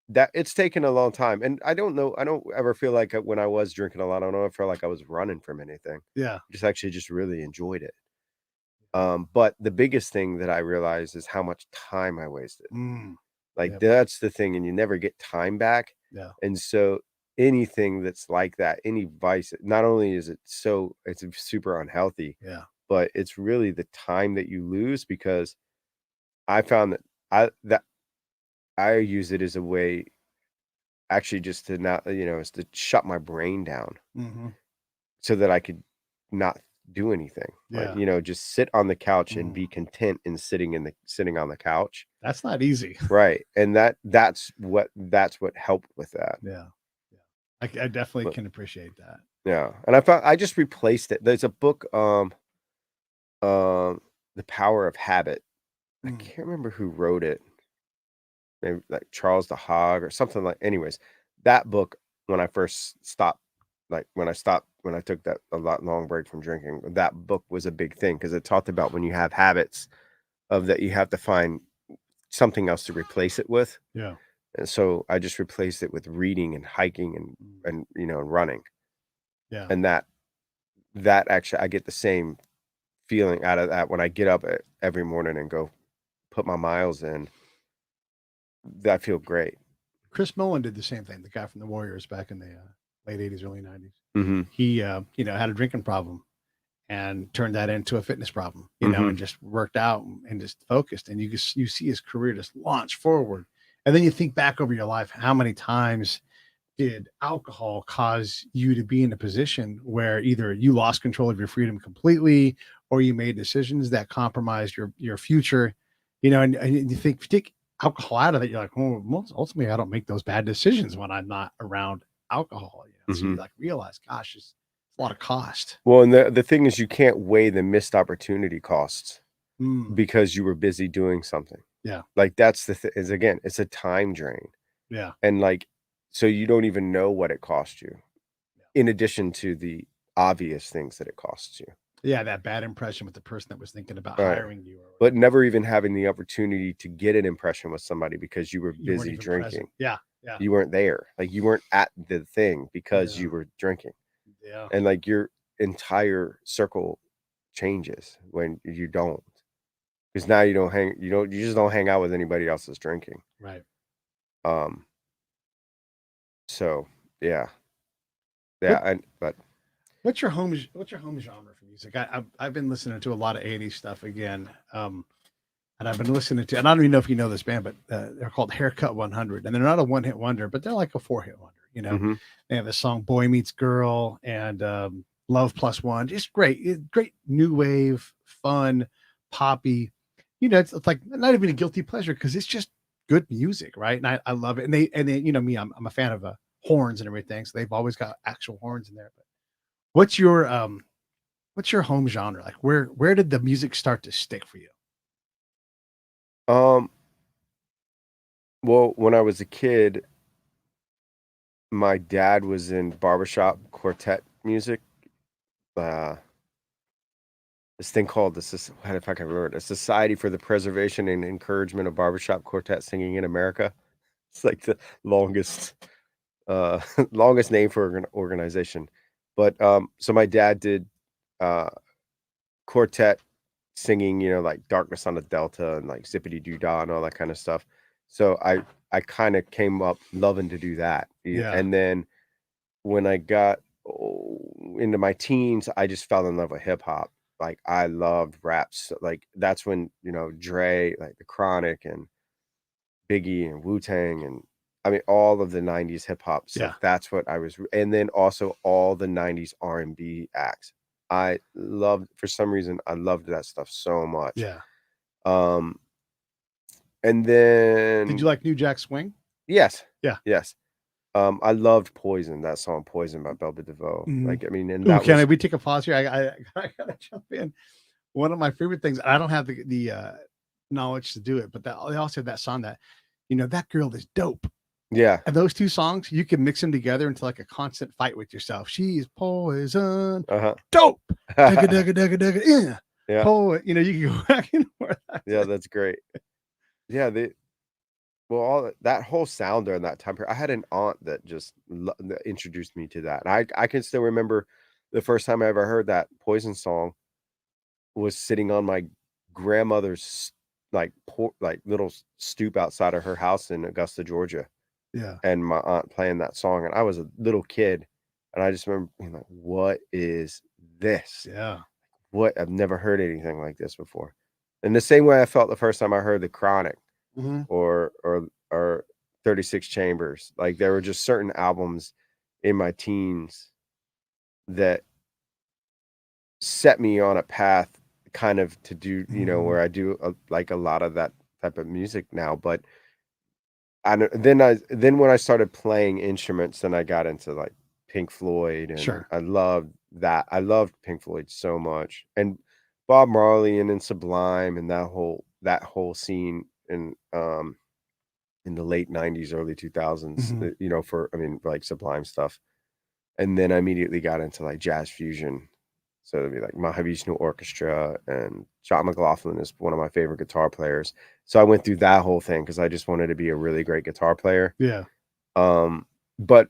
that it's taken a long time. And I don't know, I don't ever feel like when I was drinking a lot, I don't ever feel like I was running from anything. Yeah. Just really enjoyed it. But the biggest thing that I realized is how much time I wasted. Mm. Like, Yep. that's the thing, and you never get time back, Yeah. and so anything that's like that, any vice, not only is it's super unhealthy, Yeah. but it's really the time that you lose because I found that I use it as a way actually just to not, you know, is to shut my brain down Mm-hmm. so that I could not do anything. Like, Yeah. you know, just sit on the couch and Mm. be content in sitting on the couch. That's not easy. Right, and that's what helped with that. Yeah. Yeah. I definitely But can appreciate that. yeah, and I just replaced it. There's a book, The Power of Habit. I Mm. can't remember who wrote it. Maybe like Charles the Hog or something like. Anyways, that book when I first stopped, like when I took that a lot long break from drinking, that book was a big thing because it talked about when you have habits of that you have to find something else to replace it with. Yeah. And so I just replaced it with reading and hiking Mm. and you know, and running. Yeah. And that actually I get the same feeling out of that when I get up every morning and go put my miles in. I feel great. Chris Nolan did the same thing. The guy from the Warriors back in the late '80s, early '90s. Mhm. He, had a drinking problem and turned that into a fitness problem. Mhm. And just worked out and just focused. And you see his career just launch forward. And then you think back over your life, how many times did alcohol cause you to be in a position where either you lost control of your freedom completely or you made decisions that compromised your future, and you think, if you take alcohol out of it, you're like, oh, ultimately I don't make those bad decisions when I'm not around alcohol. So you Mhm. like realize, gosh, it's a lot of cost. Well, and the thing is you can't weigh the missed opportunity costs Mm, because you were busy doing something. yeah. Like that's the thing is again, it's a time drain. Yeah. And like so you don't even know what it cost you Yeah. in addition to the obvious things that it costs you. Yeah, that bad impression with the person that was thinking about Right. hiring you, or But never even having the opportunity to get an impression with somebody because you were you weren't busy even drinking. present. Yeah, yeah, You weren't there. Like, you weren't at the thing because yeah, you were drinking. yeah. And, like, your entire circle changes when you don't. Because now you just don't hang out with anybody else that's drinking. Right. Um, so yeah. What Yeah, but what's your home genre for music? I've been listening to a lot of 80s stuff again. And I've been listening to, and I don't even know if you know this band, but they're called Haircut 100, and they're not a one-hit wonder, but they're like a four-hit wonder. mhm. They have the song "Boy Meets Girl" and "Love Plus One." Just great, great new wave, fun, poppy. It's like not even a guilty pleasure because it's just good music, right? And I love it. And they, me, I'm a fan of horns and everything, so they've always got actual horns in there. But what's your home genre? Like where did the music start to stick for you? Um, well, when I was a kid, my dad was in barbershop quartet music. Uh, this thing called how if I can remember it, a Society for the Preservation and Encouragement of Barbershop Quartet Singing in America. It's like the longest uh longest name for an organization. But so my dad did uh quartet singing, like Darkness on the Delta and like Zippity Doo Dah and all that kind of stuff. So I kind of came up loving to do that. Yeah, And then when I got into my teens, I just fell in love with hip hop. Like, I loved raps. Like, that's when, Dre, like the Chronic and Biggie and Wu-Tang, and I mean all of the 90s hip hop stuff. yeah, That's what I was, and then also all the 90s R&B acts. I loved, for some reason, I loved that stuff so much. yeah. Um, and Did you then like New Jack Swing? yes, Yeah. yes. I loved Poison, that song Poison by Belle DeVoe. Mhm. Like, I mean, and Ooh, that was we take a pause here? I gotta jump in. One of my favorite things, I don't have the knowledge to do it, but they also have that song that, that girl is dope. yeah. And those two songs, you can mix them together into like a constant fight with yourself. She's poison, Uh-huh. dope. Dugga, dugga, dugga, dugga, yeah. Yeah. You can go back and forth. Yeah, that's great. Yeah, well, that whole sound during that time period, I had an aunt that just that introduced me to that. And I can still remember the first time I ever heard that Poison song was sitting on my grandmother's like little stoop outside of her house in Augusta, Georgia, Yeah, and my aunt playing that song, and I was a little kid, and I just remember being like, "What is this? yeah. What? I've never heard anything like this before." In the same way I felt the first time I heard The Chronic Mhm. or 36 Chambers. Like, there were just certain albums in my teens that set me on a path kind of to do, Mhm. where I do like a lot of that type of music now. But then when I started playing instruments, then I got into like Pink Floyd, and Sure. I loved that. I loved Pink Floyd so much, and Bob Marley, and then Sublime, and that whole scene in the late 90s, early 2000s, Mhm. like Sublime stuff. And then I immediately got into like jazz fusion. So it'd be like Mahavishnu Orchestra, and John McLaughlin is one of my favorite guitar players. So I went through that whole thing because I just wanted to be a really great guitar player. Yeah. But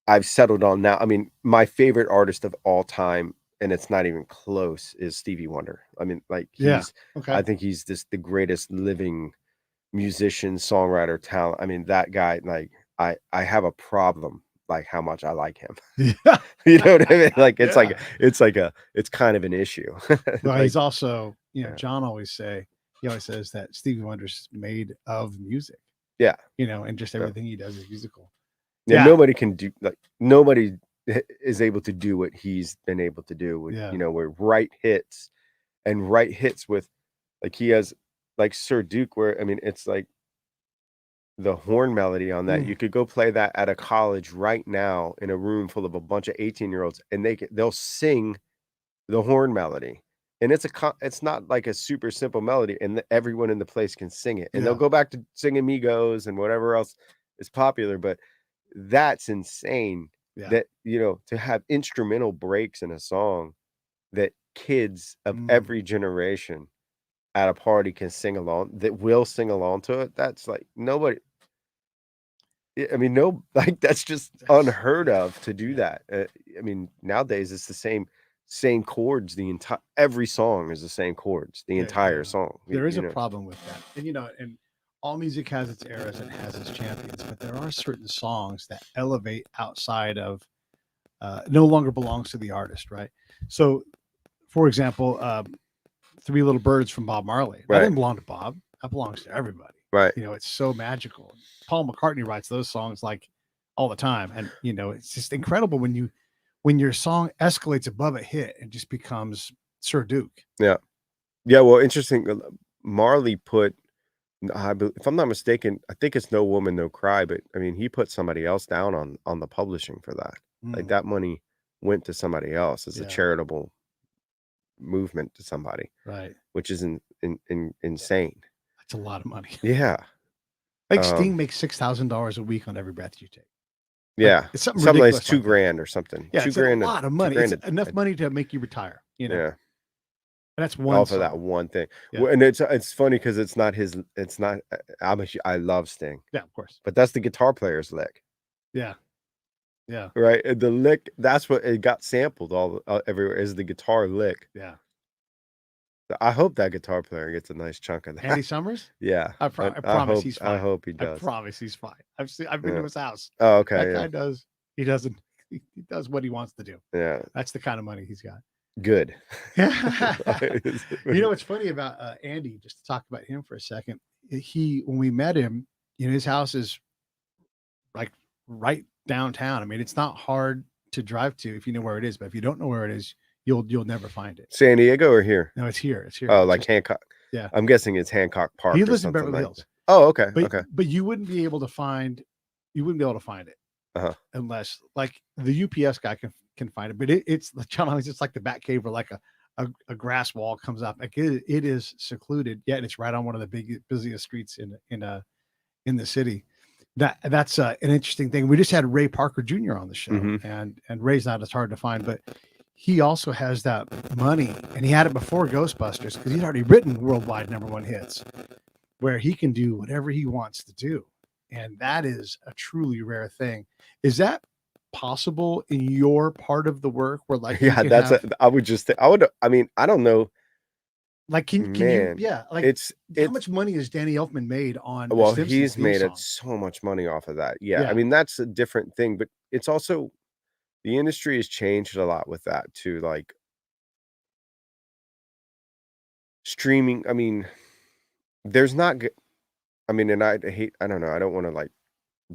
I've settled on now. I mean, my favorite artist of all time, and it's not even close, is Stevie Wonder. I mean, like, Yeah. Okay. I think he's just the greatest living musician, songwriter, talent. I mean, that guy, like, I have a problem, like, how much I like him. Yeah. You know what I mean? Like, Yeah. it's kind of an issue. Well, Like, he's also, yeah, he always says that Stevie Wonder's made of music, yeah, and just yeah. everything he does is musical. Yeah, Yeah. nobody can do, like, nobody is able to do what he's been able to do with, Yeah. where write hits with, like, he has, like, Sir Duke, where, I mean, it's like the horn melody on that. Mm. You could go play that at a college right now in a room full of a bunch of 18-year-olds, and they'll sing the horn melody. And it's not like a super simple melody, and everyone in the place can sing it. And they'll Yeah. go back to singing Migos and whatever else is popular, but that's insane Yeah. that, to have instrumental breaks in a song that kids of every generation at a party can sing along, that will sing along to it. That's like nobody. I mean, no, like that's just unheard of to do that. I mean, nowadays it's the same chords. The entire every song is the same chords. The entire song. There is a problem with that, and and all music has its eras and has its champions, but there are certain songs that elevate outside of no longer belongs to the artist, right? So, for example, Three Little Birds from Bob Marley. That didn't belong to Bob. That belongs to everybody. Right. It's so magical. Paul McCartney writes those songs like all the time. And, it's just incredible when your song escalates above a hit and just becomes Sir Duke. Yeah. Yeah. Well, interesting. Marley put, if I'm not mistaken, I think it's No Woman, No Cry, but I mean, he put somebody else down on the publishing for that. Like that money went to somebody else as a charitable movement to somebody, right? Which is insane. That's a lot of money. Yeah, like Sting makes $6,000 a week on Every Breath You Take. Yeah, it's something like ridiculous. $2,000 or something. Yeah, $2,000, a lot of money. It's enough money to make you retire. Yeah, and that's one off of that one thing. Yeah. And it's funny because it's not his. It's not. I love Sting. Yeah, of course. But that's the guitar player's lick. Yeah. Yeah. Right. And the lick, that's what it got sampled everywhere, is the guitar lick. Yeah. I hope that guitar player gets a nice chunk of that. Andy Summers? Yeah. I promise he's fine. I hope he does. I promise he's fine. I've been to his house. Oh, okay. That guy does. He does what he wants to do. Yeah. That's the kind of money he's got. Good. What's funny about Andy, just to talk about him for a second, when we met him, his house is like right downtown. I mean, it's not hard to drive to if you know where it is, but if you don't know where it is, you'll never find it. San Diego or here? No, it's here. It's here. Oh, like Hancock. Yeah. I'm guessing it's Hancock Park. He lives in Beverly Hills. Oh, okay. But you wouldn't be able to find it unless like the UPS guy can find it. But it's it's like the Bat Cave where like a grass wall comes up. Like it is secluded. Yeah, and it's right on one of the busiest streets in the city. That's an interesting thing. We just had Ray Parker Jr. on the show, and Ray's not as hard to find, but he also has that money, and he had it before Ghostbusters because he'd already written worldwide #1 hits, where he can do whatever he wants to do, and that is a truly rare thing. Is that possible in your part of the work where like I would just think, I mean, I don't know. Like, can you? Yeah, like it's how much money has Danny Elfman made on? Well, he's made so much money off of that. Yeah, I mean that's a different thing, but it's also the industry has changed a lot with that too. Like streaming. I mean, there's not. I mean, and I don't know. I don't want to like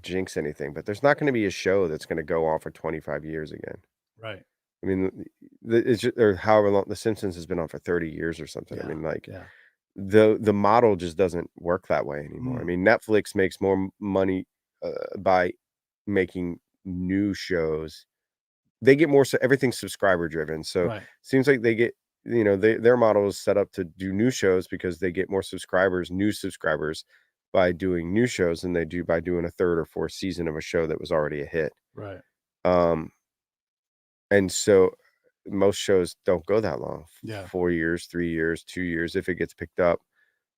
jinx anything, but there's not going to be a show that's going to go on for 25 years again. Right. I mean, it's just, or however long The Simpsons has been on for 30 years or something. Yeah, I mean, like the model just doesn't work that way anymore. I mean, Netflix makes more money by making new shows. They get more, so everything's subscriber driven. So it seems like they get, their model is set up to do new shows because they get more new subscribers by doing new shows than they do by doing a third or fourth season of a show that was already a hit. Right. And so most shows don't go that long. Yeah. 4 years, 3 years, 2 years, if it gets picked up.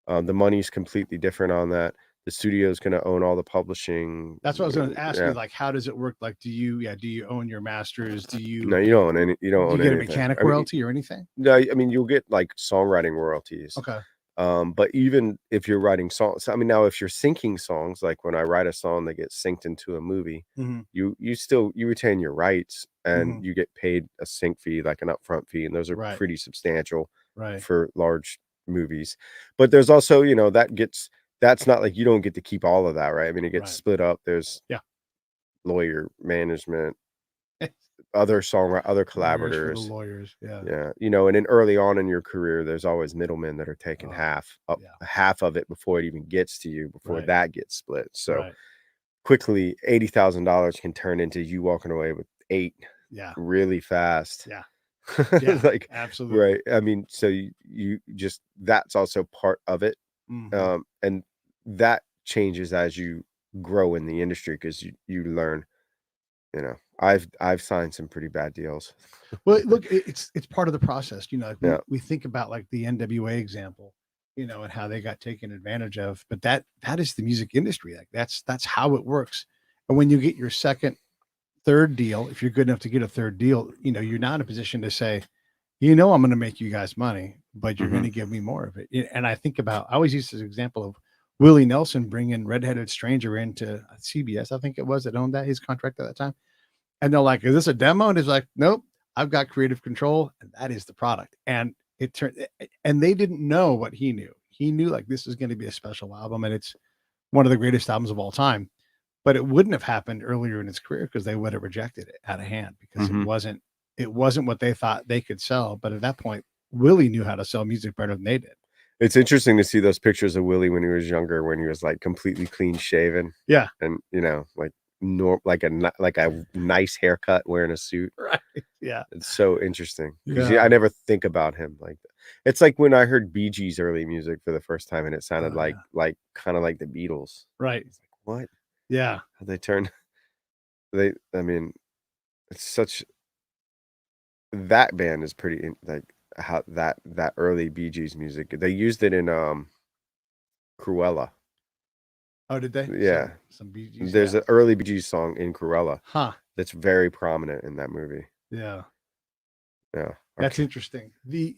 The money's completely different on that. The studio is going to own all the publishing. That's what I was going to ask you. Like, how does it work? Like, do you own your masters? No, you don't own any. You don't own get anything. a mechanic royalty or anything? No, I mean you'll get like songwriting royalties. Okay. But even if you're writing songs, I mean, now if you're syncing songs, like when I write a song that gets synced into a movie, you retain your rights and you get paid a sync fee, like an upfront fee, and those are pretty substantial for large movies. But there's also, that's not like you don't get to keep all of that, right? I mean, it gets split up. There's lawyer, management, other collaborators, lawyers, yeah, and then early on in your career, there's always middlemen that are taking half of it before it even gets to you, before that gets split. So quickly, $80,000 can turn into you walking away with $8 really fast. Like absolutely right. I mean, so you just, that's also part of it. And that changes as you grow in the industry because you learn you know, I've signed some pretty bad deals. Well, look, it's part of the process. You know, like Yeah. we think about like the NWA example, you know, and how they got taken advantage of. But that is the music industry. Like that's how it works. And when you get your second, third deal, if you're good enough to get a third deal, you know, you're not in a position to say, you know, I'm going to make you guys money, but you're going to give me more of it. And I think about, I always use this example of Willie Nelson bringing Redheaded Stranger into CBS. I think it was that owned that his contract at that time. And they're like, is this a demo? And he's like, nope, I've got creative control and that is the product. And it turned, and they didn't know what he knew. He knew like this is going to be a special album and it's one of the greatest albums of all time. But it wouldn't have happened earlier in his career because they would have rejected it out of hand because it wasn't what they thought they could sell. But at that point, Willie knew how to sell music better than they did. It's interesting to see those pictures of Willie when he was younger, when he was like completely clean shaven. Yeah. And you know, like a nice haircut, wearing a suit. Right. Yeah. It's so interesting because Yeah. I never think about him like that. It's like when I heard Bee Gees early music for the first time and it sounded like kind of like the Beatles. Right. It's like, what? Yeah. How they turn I mean, it's such, that band is pretty like how that early Bee Gees music, they used it in Cruella. Oh, did they? Yeah. Some Bee Gees. There's an early Bee Gees song in Cruella. Huh. That's very prominent in that movie. Yeah. Yeah. That's interesting. The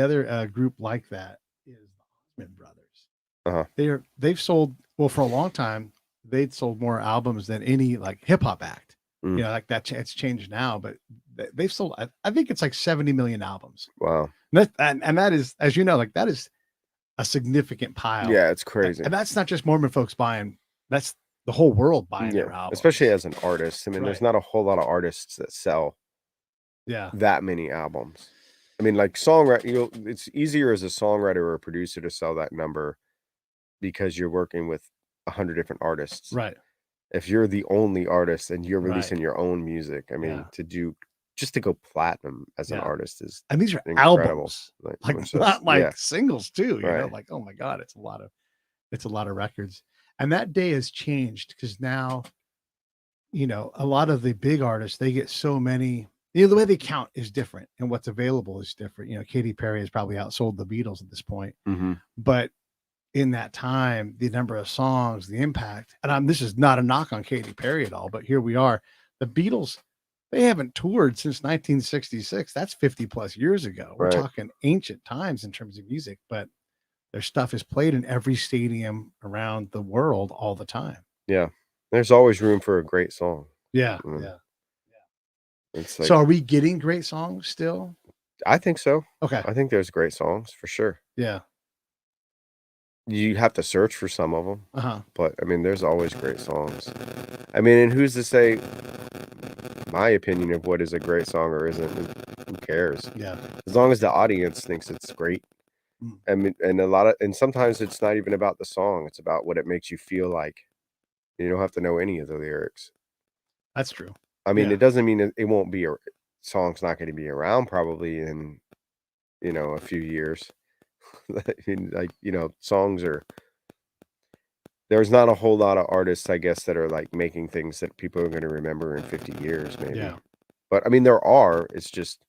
other group like that is the Osmond Brothers. They've sold, well, for a long time, they'd sold more albums than any like hip hop act. You know, like that it's changed now, but they've sold, I think it's like 70 million albums. Wow. And that is, as you know, like that is a significant pile. Yeah, it's crazy. And that's not just Mormon folks buying, that's the whole world buying their albums. Especially as an artist. I mean, there's not a whole lot of artists that sell that many albums. I mean, like songwriter, it's easier as a songwriter or a producer to sell that number because you're working with 100 different artists. Right. If you're the only artist and you're releasing your own music, I mean, to go platinum as an artist is, and these are incredible. albums, like not like singles too, you know, like, oh my God, it's a lot of records. And that day has changed because now, you know, a lot of the big artists, they get so many, you know, the way they count is different and what's available is different. You know, Katy Perry has probably outsold the Beatles at this point, but in that time, the number of songs, the impact, and this is not a knock on Katy Perry at all, but here we are. The Beatles, they haven't toured since 1966. That's 50 plus years ago. We're talking ancient times in terms of music, but their stuff is played in every stadium around the world all the time. Yeah. There's always room for a great song. Yeah. It's like, so are we getting great songs still? I think so. Okay. I think there's great songs for sure. Yeah. You have to search for some of them, but I mean, there's always great songs. I mean, and who's to say my opinion of what is a great song or isn't? Who cares? Yeah. As long as the audience thinks it's great. I mean, and sometimes it's not even about the song. It's about what it makes you feel like. You don't have to know any of the lyrics. That's true. I mean, it doesn't mean it won't be song's not going to be around probably in, you know, a few years. Like, you know, there's not a whole lot of artists, I guess, that are like making things that people are going to remember in 50 years, maybe. Yeah. But I mean, there are. It's just,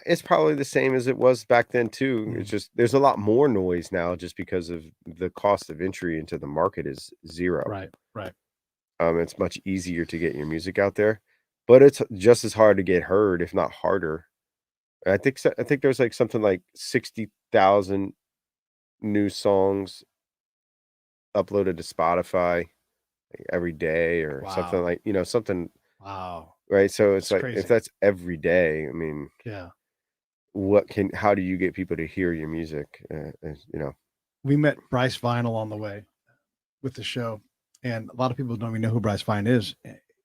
it's probably the same as it was back then too. It's just, there's a lot more noise now just because of the cost of entry into the market is zero. Right. It's much easier to get your music out there, but it's just as hard to get heard, if not harder. I think there's like something like 60,000 new songs uploaded to Spotify every day or something, like, you know, something. Wow. Right. So it's like, crazy. if that's every day, I mean, yeah. How do you get people to hear your music? You know, we met Bryce Vinyl on the way with the show, and a lot of people don't even know who Bryce Vine is.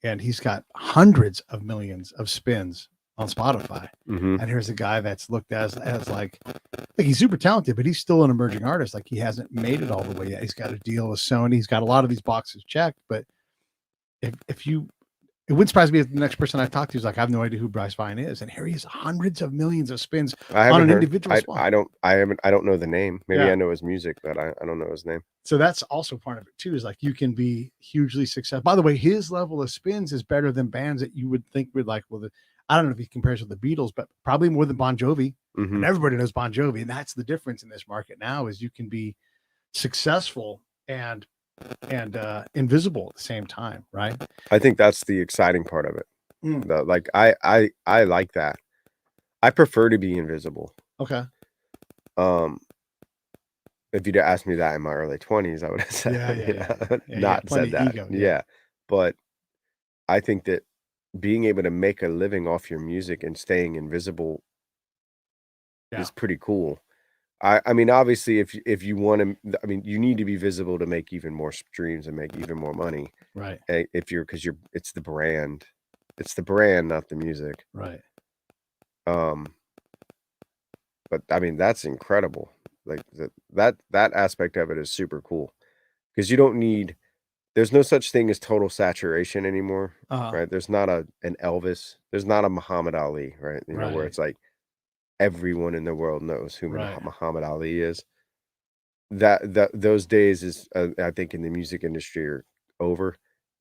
And he's got hundreds of millions of spins on Spotify. And here's a guy that's looked as like he's super talented, but he's still an emerging artist. Like he hasn't made it all the way yet. He's got a deal with Sony. He's got a lot of these boxes checked, but if it wouldn't surprise me if the next person I talk to is like, I have no idea who Bryce Vine is, and here he is, hundreds of millions of spins I on haven't an heard. individual song. I don't know the name. Maybe Yeah. I know his music, but I don't know his name. So that's also part of it too, is like you can be hugely successful. By the way, his level of spins is better than bands that you would think would like, well, I don't know if he compares with the Beatles, but probably more than Bon Jovi. Mhm. And everybody knows Bon Jovi. And that's the difference in this market now, is you can be successful and invisible at the same time, right? I think that's the exciting part of it. Mm. Like I like that. I prefer to be invisible. Okay. If you'd asked me that in my early 20s, I would have said, not said that. Ego, yeah. But I think that being able to make a living off your music and staying invisible is pretty cool. I mean, obviously, if you want to, I mean, you need to be visible to make even more streams and make even more money, right? Because it's the brand, not the music, right? But I mean, that's incredible. Like that aspect of it is super cool, because you don't need. There's no such thing as total saturation anymore, right? There's not an Elvis. There's not a Muhammad Ali, right? You know, where it's like everyone in the world knows who Muhammad Ali is. Those days is, I think, in the music industry are over.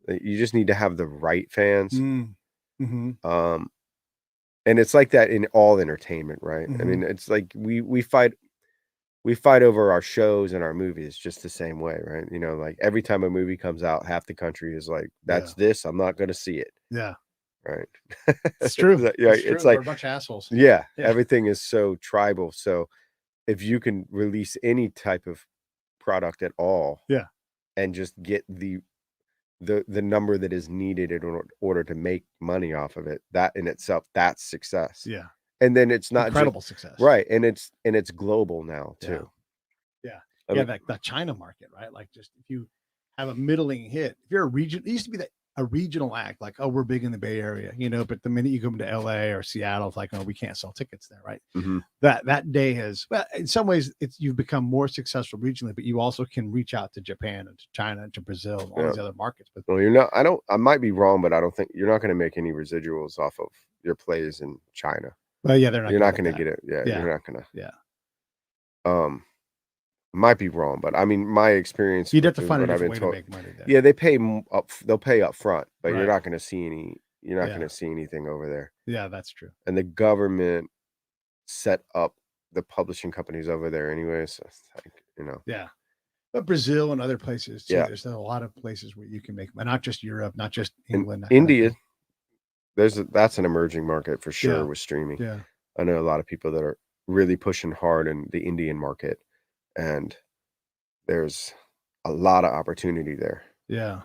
You just need to have the right fans. Mm-hmm. And it's like that in all entertainment, right? Mm-hmm. I mean, it's like we fight over our shows and our movies just the same way, right? You know, like every time a movie comes out, half the country is like, that's this, I'm not going to see it. Yeah. Right. It's true. It's like we're a bunch of assholes. Yeah. Everything is so tribal. So if you can release any type of product at all, and just get the number that is needed in order to make money off of it, that in itself, that's success. Yeah. And then it's not incredible success, right? And it's global now too. I mean, that China market, right? Like, just if you have a middling hit, if you're a region, it used to be a regional act, like, oh, we're big in the Bay Area, you know, but the minute you come to LA or Seattle, it's like, oh, we can't sell tickets there, right? Mm-hmm. That day has, well, in some ways, you've become more successful regionally, but you also can reach out to Japan and to China and to Brazil and all these other markets. But well, you're not. I might be wrong, but I don't think you're not going to make any residuals off of your plays in China. Well, yeah, they're not. You're not going to get it. Yeah, you're not going to. Yeah. Might be wrong, but I mean, my experience. You'd have to find a different way to make money there. Yeah, they pay up. They'll pay up front, but Right. you're not going to see any. You're not going to see anything over there. Yeah, that's true. And the government set up the publishing companies over there anyway, so it's like, you know. Yeah. But Brazil and other places too. Yeah. There's a lot of places where you can make money, not just Europe, not just England. India, that's an emerging market for sure with streaming. Yeah. I know a lot of people that are really pushing hard in the Indian market, and there's a lot of opportunity there. Yeah.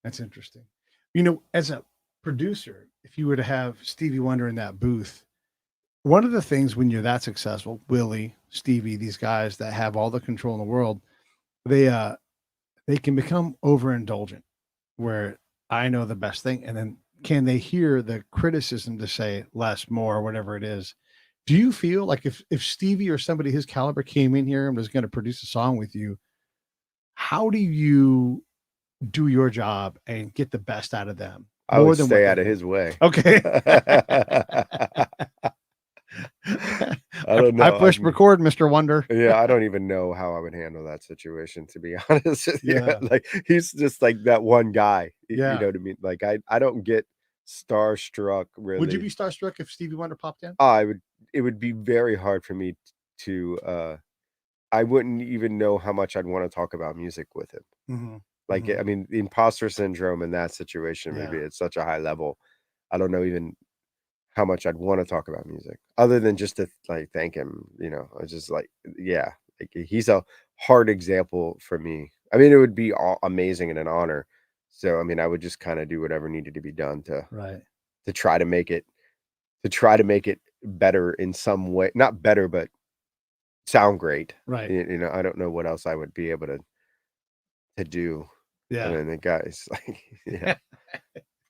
That's interesting. You know, as a producer, if you were to have Stevie Wonder in that booth, one of the things when you're that successful, Willie, Stevie, these guys that have all the control in the world, they can become overindulgent, where I know the best thing, and then can they hear the criticism to say less, more, whatever it is? Do you feel like if Stevie or somebody his caliber came in here and was going to produce a song with you, how do you do your job and get the best out of them? I would stay out of his way. Okay. I don't know. I pushed record, Mr. Wonder. Yeah, I don't even know how I would handle that situation, to be honest. Like, he's just like that one guy. You know what I mean? Like, I don't get starstruck, really. Would you be starstruck if Stevie Wonder popped in? It would be very hard for me to I wouldn't even know how much I'd want to talk about music with him. Mm-hmm. Like, I mean, the imposter syndrome in that situation, maybe it's such a high level. I don't know even how much I'd want to talk about music, other than just to like thank him. You know, I just like, like, he's a hard example for me. I mean, it would be amazing and an honor. So, I mean, I would just kind of do whatever needed to be done to try to make it better in some way. Not better, but sound great. Right. You know, I don't know what else I would be able to do. Yeah. I mean, the guy's like,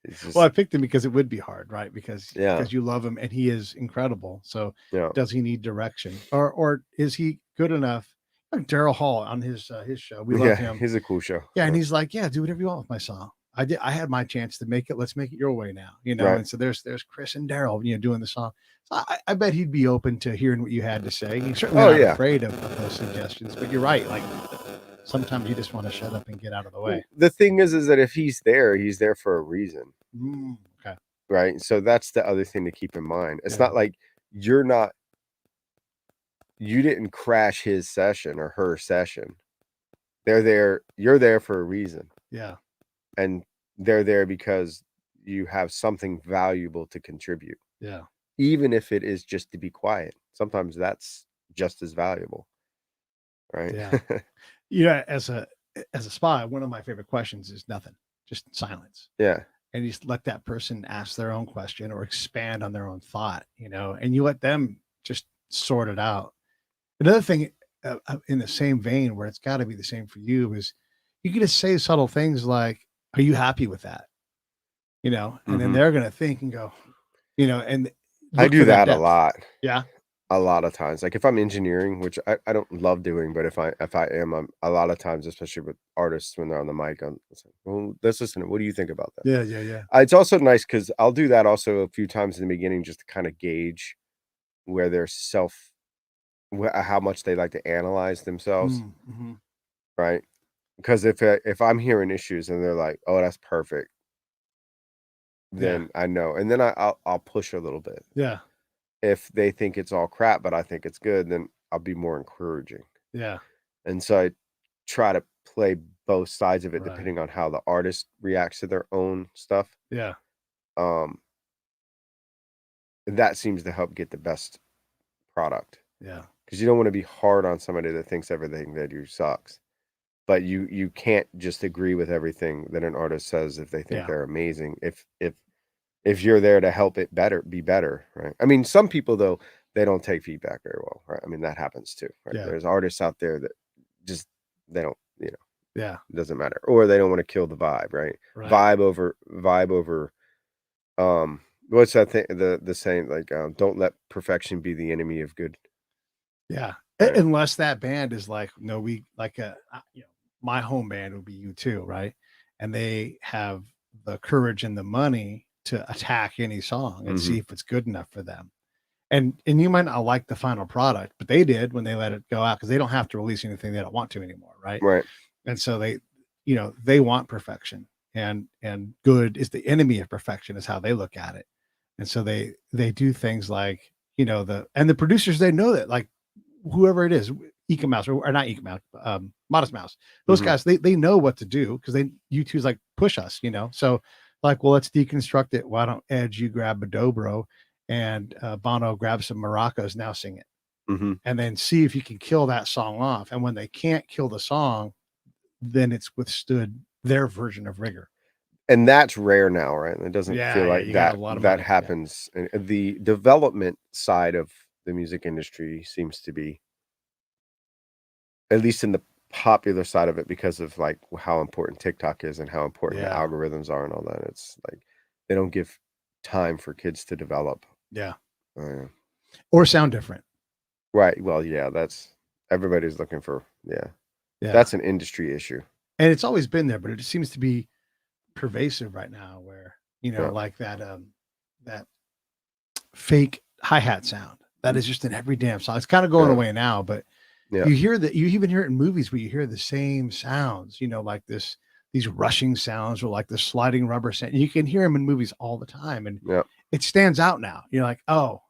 Just, well, I picked him because it would be hard, right? Because you love him and he is incredible. So does he need direction, or is he good enough? Like Daryl Hall on his show, we love him. He's a cool show. Yeah, and he's like, do whatever you want with my song. I had my chance to make it. Let's make it your way now, Right. And so there's Chris and Daryl, doing the song. So I bet he'd be open to hearing what you had to say. He's certainly Oh, not yeah. afraid of those suggestions. But you're right. Like sometimes you just want to shut up and get out of the way. The thing is that if he's there for a reason. Okay. Right. So that's the other thing to keep in mind. It's Yeah. not like you didn't crash his session or her session. They're there. You're there for a reason. Yeah. And they're there because you have something valuable to contribute. Yeah. Even if it is just to be quiet. Sometimes that's just as valuable. Right. Yeah. As a spy, one of my favorite questions is nothing, just silence. Yeah. And you just let that person ask their own question or expand on their own thought, and you let them just sort it out. Another thing in the same vein where it's got to be the same for you is you can just say subtle things like, are you happy with that? And then they're going to think and go, and I do that a depth. lot. Yeah. A lot of times, like if I'm engineering, which I don't love doing, but if I am, I'm a lot of times, especially with artists when they're on the mic, I'm like, well, let's listen. What do you think about that? Yeah. It's also nice because I'll do that also a few times in the beginning just to kind of gauge where their how much they like to analyze themselves, right? Because if I'm hearing issues and they're like, oh, that's perfect, then I know, and then I'll push a little bit. Yeah. If they think it's all crap, but I think it's good, then I'll be more encouraging. Yeah. And so I try to play both sides of it Right. depending on how the artist reacts to their own stuff. Yeah. That seems to help get the best product. Yeah. Because you don't want to be hard on somebody that thinks everything they do sucks. But you can't just agree with everything that an artist says if they think they're amazing. If you're there to help it be better, right? I mean, some people though, they don't take feedback very well, right? I mean, that happens too, right? Yeah. There's artists out there that just they don't, Yeah. it doesn't matter, or they don't want to kill the vibe, right? Vibe over. What's that thing? The saying like, don't let perfection be the enemy of good. Yeah. Right. Unless that band is like, no, we like my home band would be U2, right? And they have the courage and the money to attack any song and see if it's good enough for them. And you might not like the final product, but they did when they let it go out because they don't have to release anything they don't want to anymore, right? Right. And so they want perfection, and good is the enemy of perfection is how they look at it. And so they do things like, the producers, they know that, like whoever it is, Eka Mouse or not Eka Mouse, Modest Mouse, those guys, they know what to do because U2's like push us, so like, well, let's deconstruct it. Why don't Edge, you grab a dobro and Bono grab some maracas, now sing it. And then see if you can kill that song off. And when they can't kill the song, then it's withstood their version of rigor. And that's rare now, right? It doesn't feel like that happens. Yeah. The development side of the music industry seems to be, at least in the popular side of it, because of like how important TikTok is and how important the algorithms are and all that. It's like they don't give time for kids to develop. Yeah. Or sound different. Right. Well, yeah, that's everybody's looking for. Yeah. That's an industry issue. And it's always been there, but it seems to be pervasive right now where, like that fake hi-hat sound that is just in every damn song. It's kind of going away now, but you even hear it in movies where you hear the same sounds, like these rushing sounds or like the sliding rubber sound. You can hear them in movies all the time. And it stands out now. You're like, oh,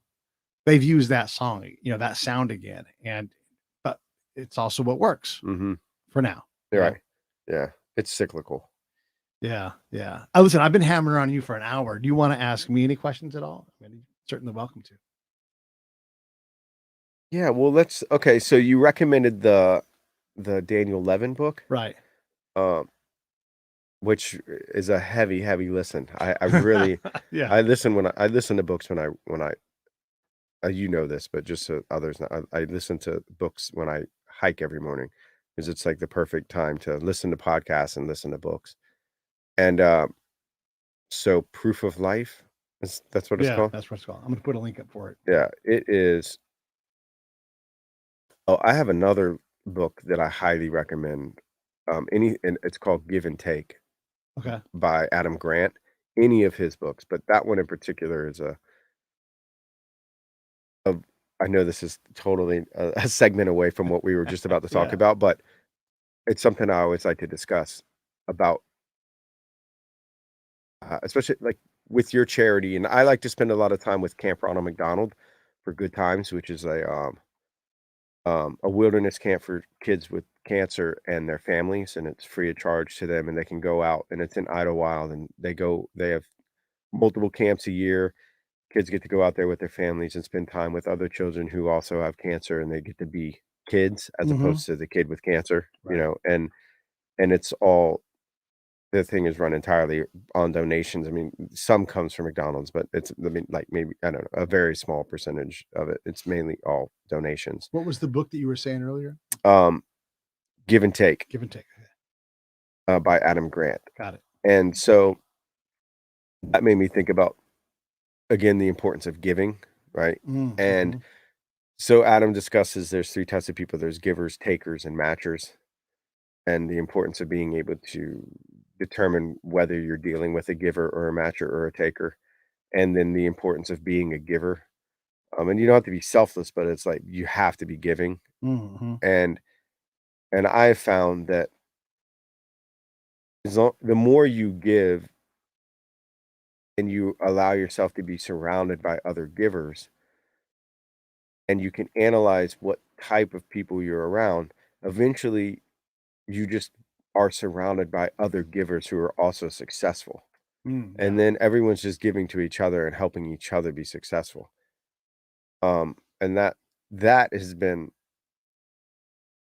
they've used that song, that sound again. But it's also what works for now. Right. Yeah. It's cyclical. Yeah. Yeah. Listen, I've been hammering on you for an hour. Do you want to ask me any questions at all? I mean, you're certainly welcome to. Yeah. Well, okay. So you recommended the Daniel Levin book. Right. Which is a heavy listen. I really, I listen to books when I this, but just so others know, I listen to books when I hike every morning because it's like the perfect time to listen to podcasts and listen to books. And so Proof of Life, that's what it's called? That's what it's called. I'm going to put a link up for it. Yeah, it is. Oh, I have another book that I highly recommend. And it's called Give and Take. Okay. by Adam Grant, any of his books, but that one in particular is I know this is totally a segment away from what we were just about to talk Yeah. about, but it's something I always like to discuss about, especially like with your charity. And I like to spend a lot of time with Camp Ronald McDonald for Good Times, which is a wilderness camp for kids with cancer and their families, and it's free of charge to them, and they can go out, and it's in Idlewild, and they have multiple camps a year. Kids get to go out there with their families and spend time with other children who also have cancer, and they get to be kids as opposed to the kid with cancer, you Right. know, and it's all the thing is run entirely on donations. I mean, some comes from McDonald's, but I mean, like maybe, I don't know, a very small percentage of it. It's mainly all donations. What was the book that you were saying earlier? Give and Take, Give and Take. by Adam Grant. Got it. And so that made me think about, again, the importance of giving, right? And so Adam discusses there's 3 types of people. There's givers, takers, and matchers, and the importance of being able to determine whether you're dealing with a giver or a matcher or a taker, and then the importance of being a giver. And you don't have to be selfless, but it's like you have to be giving. And I found that the more you give and you allow yourself to be surrounded by other givers, and you can analyze what type of people you're around, eventually you just are surrounded by other givers who are also successful. And then everyone's just giving to each other and helping each other be successful. And that has been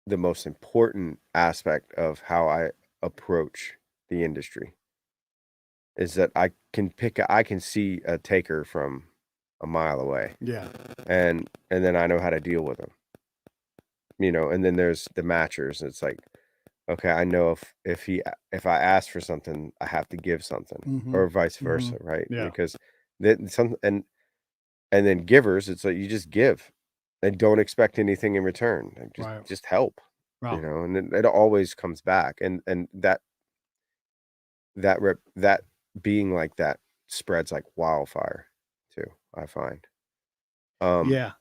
the most important aspect of how I approach the industry, is that I can see a taker from a mile away. Yeah. And then I know how to deal with them. You know, and then there's the matchers. It's like, okay, I know if I ask for something, I have to give something, or vice versa, right? Yeah. Because and then givers, it's like you just give and don't expect anything in return. Like just help, you know, and it always comes back. And that being like that spreads like wildfire too, I find. Yeah.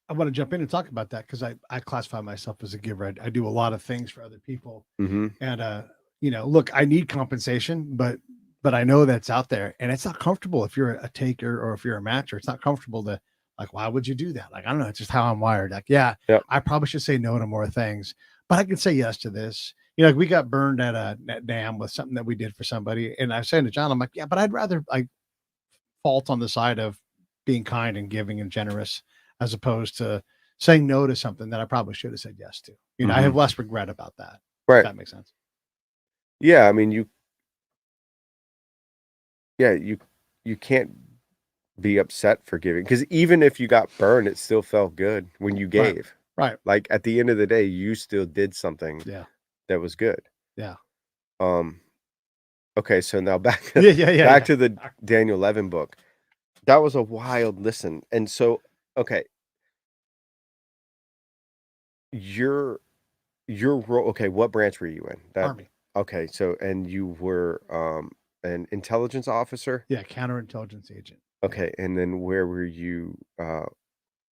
I want to jump in and talk about that because I classify myself as a giver. I do a lot of things for other people. And you know, look, I need compensation, but I know that's out there, and it's not comfortable if you're a taker or if you're a matcher. It's not comfortable to, like, why would you do that? Like, I don't know, it's just how I'm wired. Like, yeah, I probably should say no to more things, but I can say yes to this. You know, like we got burned at a dam with something that we did for somebody, and I was saying to John, I'm like, yeah, but I'd rather like fault on the side of being kind and giving and generous, as opposed to saying no to something that I probably should have said yes to. You know, I have less regret about that. Right. If that makes sense. Yeah. I mean, you can't be upset for giving, because even if you got burned, it still felt good when you gave. Right. Like at the end of the day, you still did something that was good. Yeah. Okay. So now back to the Daniel Levin book. That was a wild listen. And so, okay. Your role, okay, what branch were you in? Army. Okay, so and you were an intelligence officer? Yeah, counterintelligence agent. Okay, and then where were you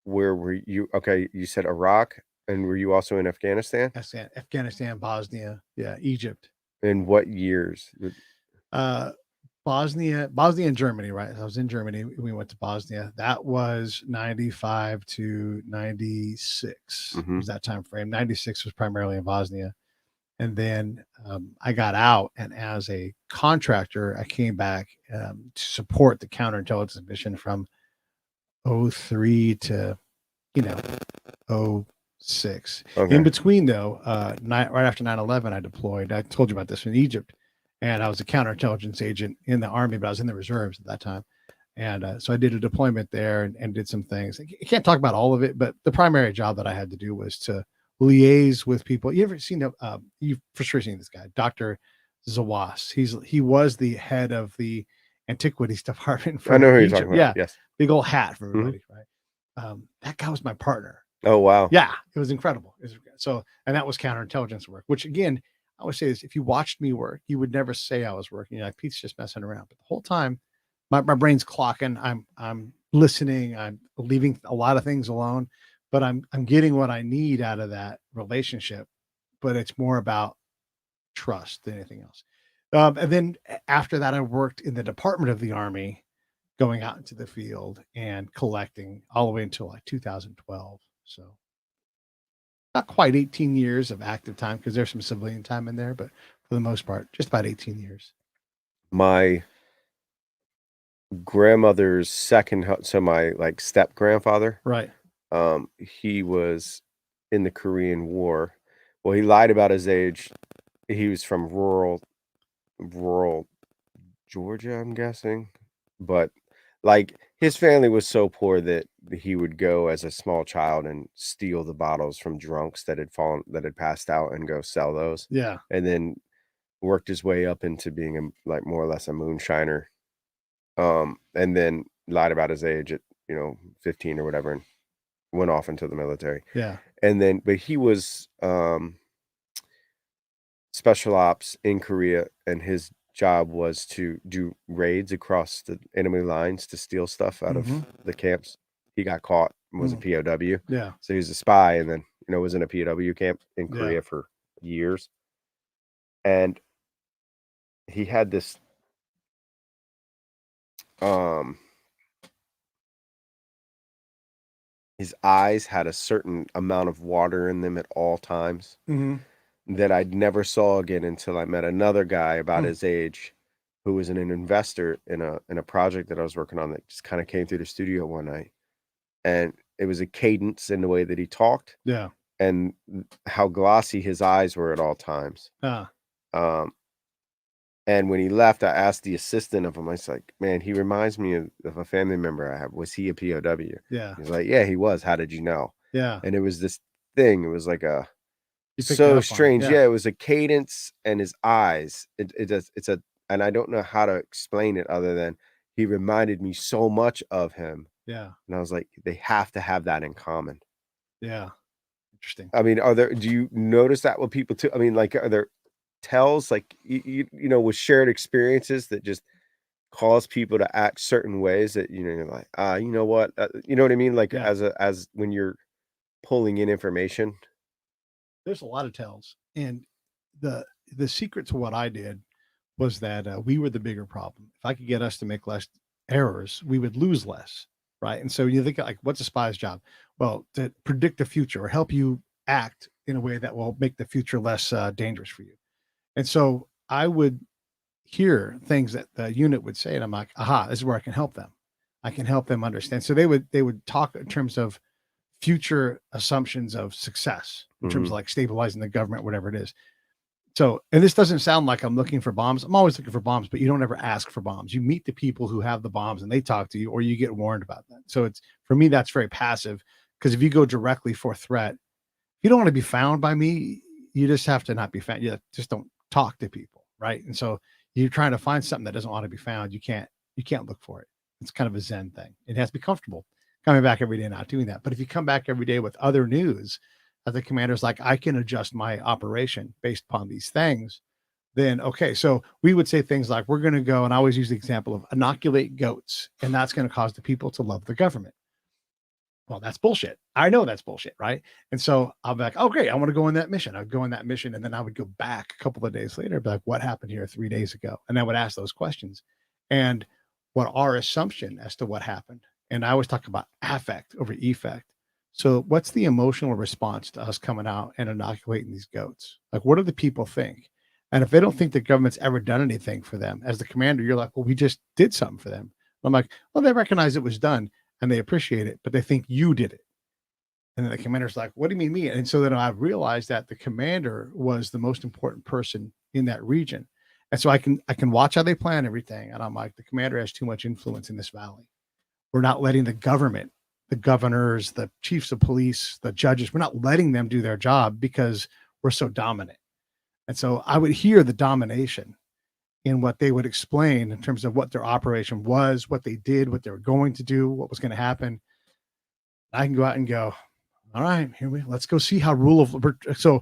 okay, you said Iraq, and were you also in Afghanistan? Afghanistan, Bosnia, Egypt. In what years? Bosnia and Germany, right? I was in Germany. We went to Bosnia. That was 95 to 96. Was that time frame. 96 was primarily in Bosnia. And then I got out, and as a contractor, I came back to support the counterintelligence mission from 03 to, 06. Okay. In between, though, right after 9/11, I deployed. I told you about this in Egypt. And I was a counterintelligence agent in the Army, but I was in the reserves at that time. And so I did a deployment there and did some things. I can't talk about all of it, but the primary job that I had to do was to liaise with people. You ever seen you've for sure seen this guy, Dr. Zawas. He was the head of the antiquities department for I know who Egypt. you're talking about. Yes. Big old hat for everybody, right? That guy was my partner. Oh, wow. Yeah, it was incredible. So, and that was counterintelligence work, which again, I always say this, if you watched me work, you would never say I was working. You're like, Pete's just messing around. But the whole time, my brain's clocking. I'm listening. I'm leaving a lot of things alone, but I'm getting what I need out of that relationship. But it's more about trust than anything else. And then after that, I worked in the Department of the Army, going out into the field and collecting all the way until like 2012. So not quite 18 years of active time, because there's some civilian time in there, but for the most part, just about 18 years. My grandmother's so my like step grandfather, Right. he was in the Korean War. Well, he lied about his age. He was from rural Georgia, I'm guessing. But like his family was so poor that he would go as a small child and steal the bottles from drunks that had passed out and go sell those. Yeah. And then worked his way up into being like more or less a moonshiner. And then lied about his age at 15 or whatever, and went off into the military. Yeah. And then, but he was special ops in Korea, and his job was to do raids across the enemy lines to steal stuff out of the camps. He got caught and was a POW. Yeah. So he was a spy, and then was in a POW camp in Korea for years. And he had this his eyes had a certain amount of water in them at all times that I'd never saw again until I met another guy about his age who was an investor in a project that I was working on, that just kind of came through the studio one night. And it was a cadence in the way that he talked. Yeah. And how glossy his eyes were at all times. And when he left, I asked the assistant of him, I was like, man, he reminds me of a family member I have. Was he a POW? Yeah. He's like, yeah, he was. How did you know? Yeah. And it was this thing. It was like so strange. Yeah. It was a cadence, and his eyes. And I don't know how to explain it other than he reminded me so much of him. Yeah. And I was like, they have to have that in common. Yeah. Interesting. I mean, do you notice that with people too? I mean, like, are there tells, like, with shared experiences that just cause people to act certain ways that you're like, you know what, you know what I mean, like, as when you're pulling in information? There's a lot of tells, and the secret to what I did was that we were the bigger problem. If I could get us to make less errors, we would lose less, right? And so you think, like, what's a spy's job? Well, to predict the future or help you act in a way that will make the future less dangerous for you. And so I would hear things that the unit would say, and I'm like, aha, this is where I can help them. I can help them understand. So they would talk in terms of future assumptions of success, in terms of like stabilizing the government, whatever it is. So, and this doesn't sound like I'm looking for bombs. I'm always looking for bombs, but you don't ever ask for bombs. You meet the people who have the bombs and they talk to you, or you get warned about that. So it's, for me, that's very passive, because if you go directly for threat, you don't want to be found by me. You just have to not be found. You just don't talk to people, right? And so you're trying to find something that doesn't want to be found. You can't look for it. It's kind of a Zen thing. It has to be comfortable coming back every day, not doing that. But if you come back every day with other news, that the commander's like, I can adjust my operation based upon these things, then okay. So we would say things like, we're going to go, and I always use the example of inoculate goats, and that's going to cause the people to love the government. Well, that's bullshit. I know that's bullshit, right? And so I'll be like, oh, great, I want to go on that mission. I'd go on that mission, and then I would go back a couple of days later, be like, what happened here 3 days ago? And I would ask those questions. And what our assumption as to what happened. And I always talk about affect over effect. So what's the emotional response to us coming out and inoculating these goats? Like, what do the people think? And if they don't think the government's ever done anything for them, as the commander, you're like, well, we just did something for them. I'm like, well, they recognize it was done and they appreciate it, but they think you did it. And then the commander's like, what do you mean me? And so then I realized that the commander was the most important person in that region. And so I can watch how they plan everything. And I'm like, the commander has too much influence in this valley. We're not letting the government, the governors, the chiefs of police, the judges, we're not letting them do their job because we're so dominant. And so I would hear the domination in what they would explain in terms of what their operation was, what they did, what they were going to do, what was going to happen. I can go out and go, all right, let's go see how so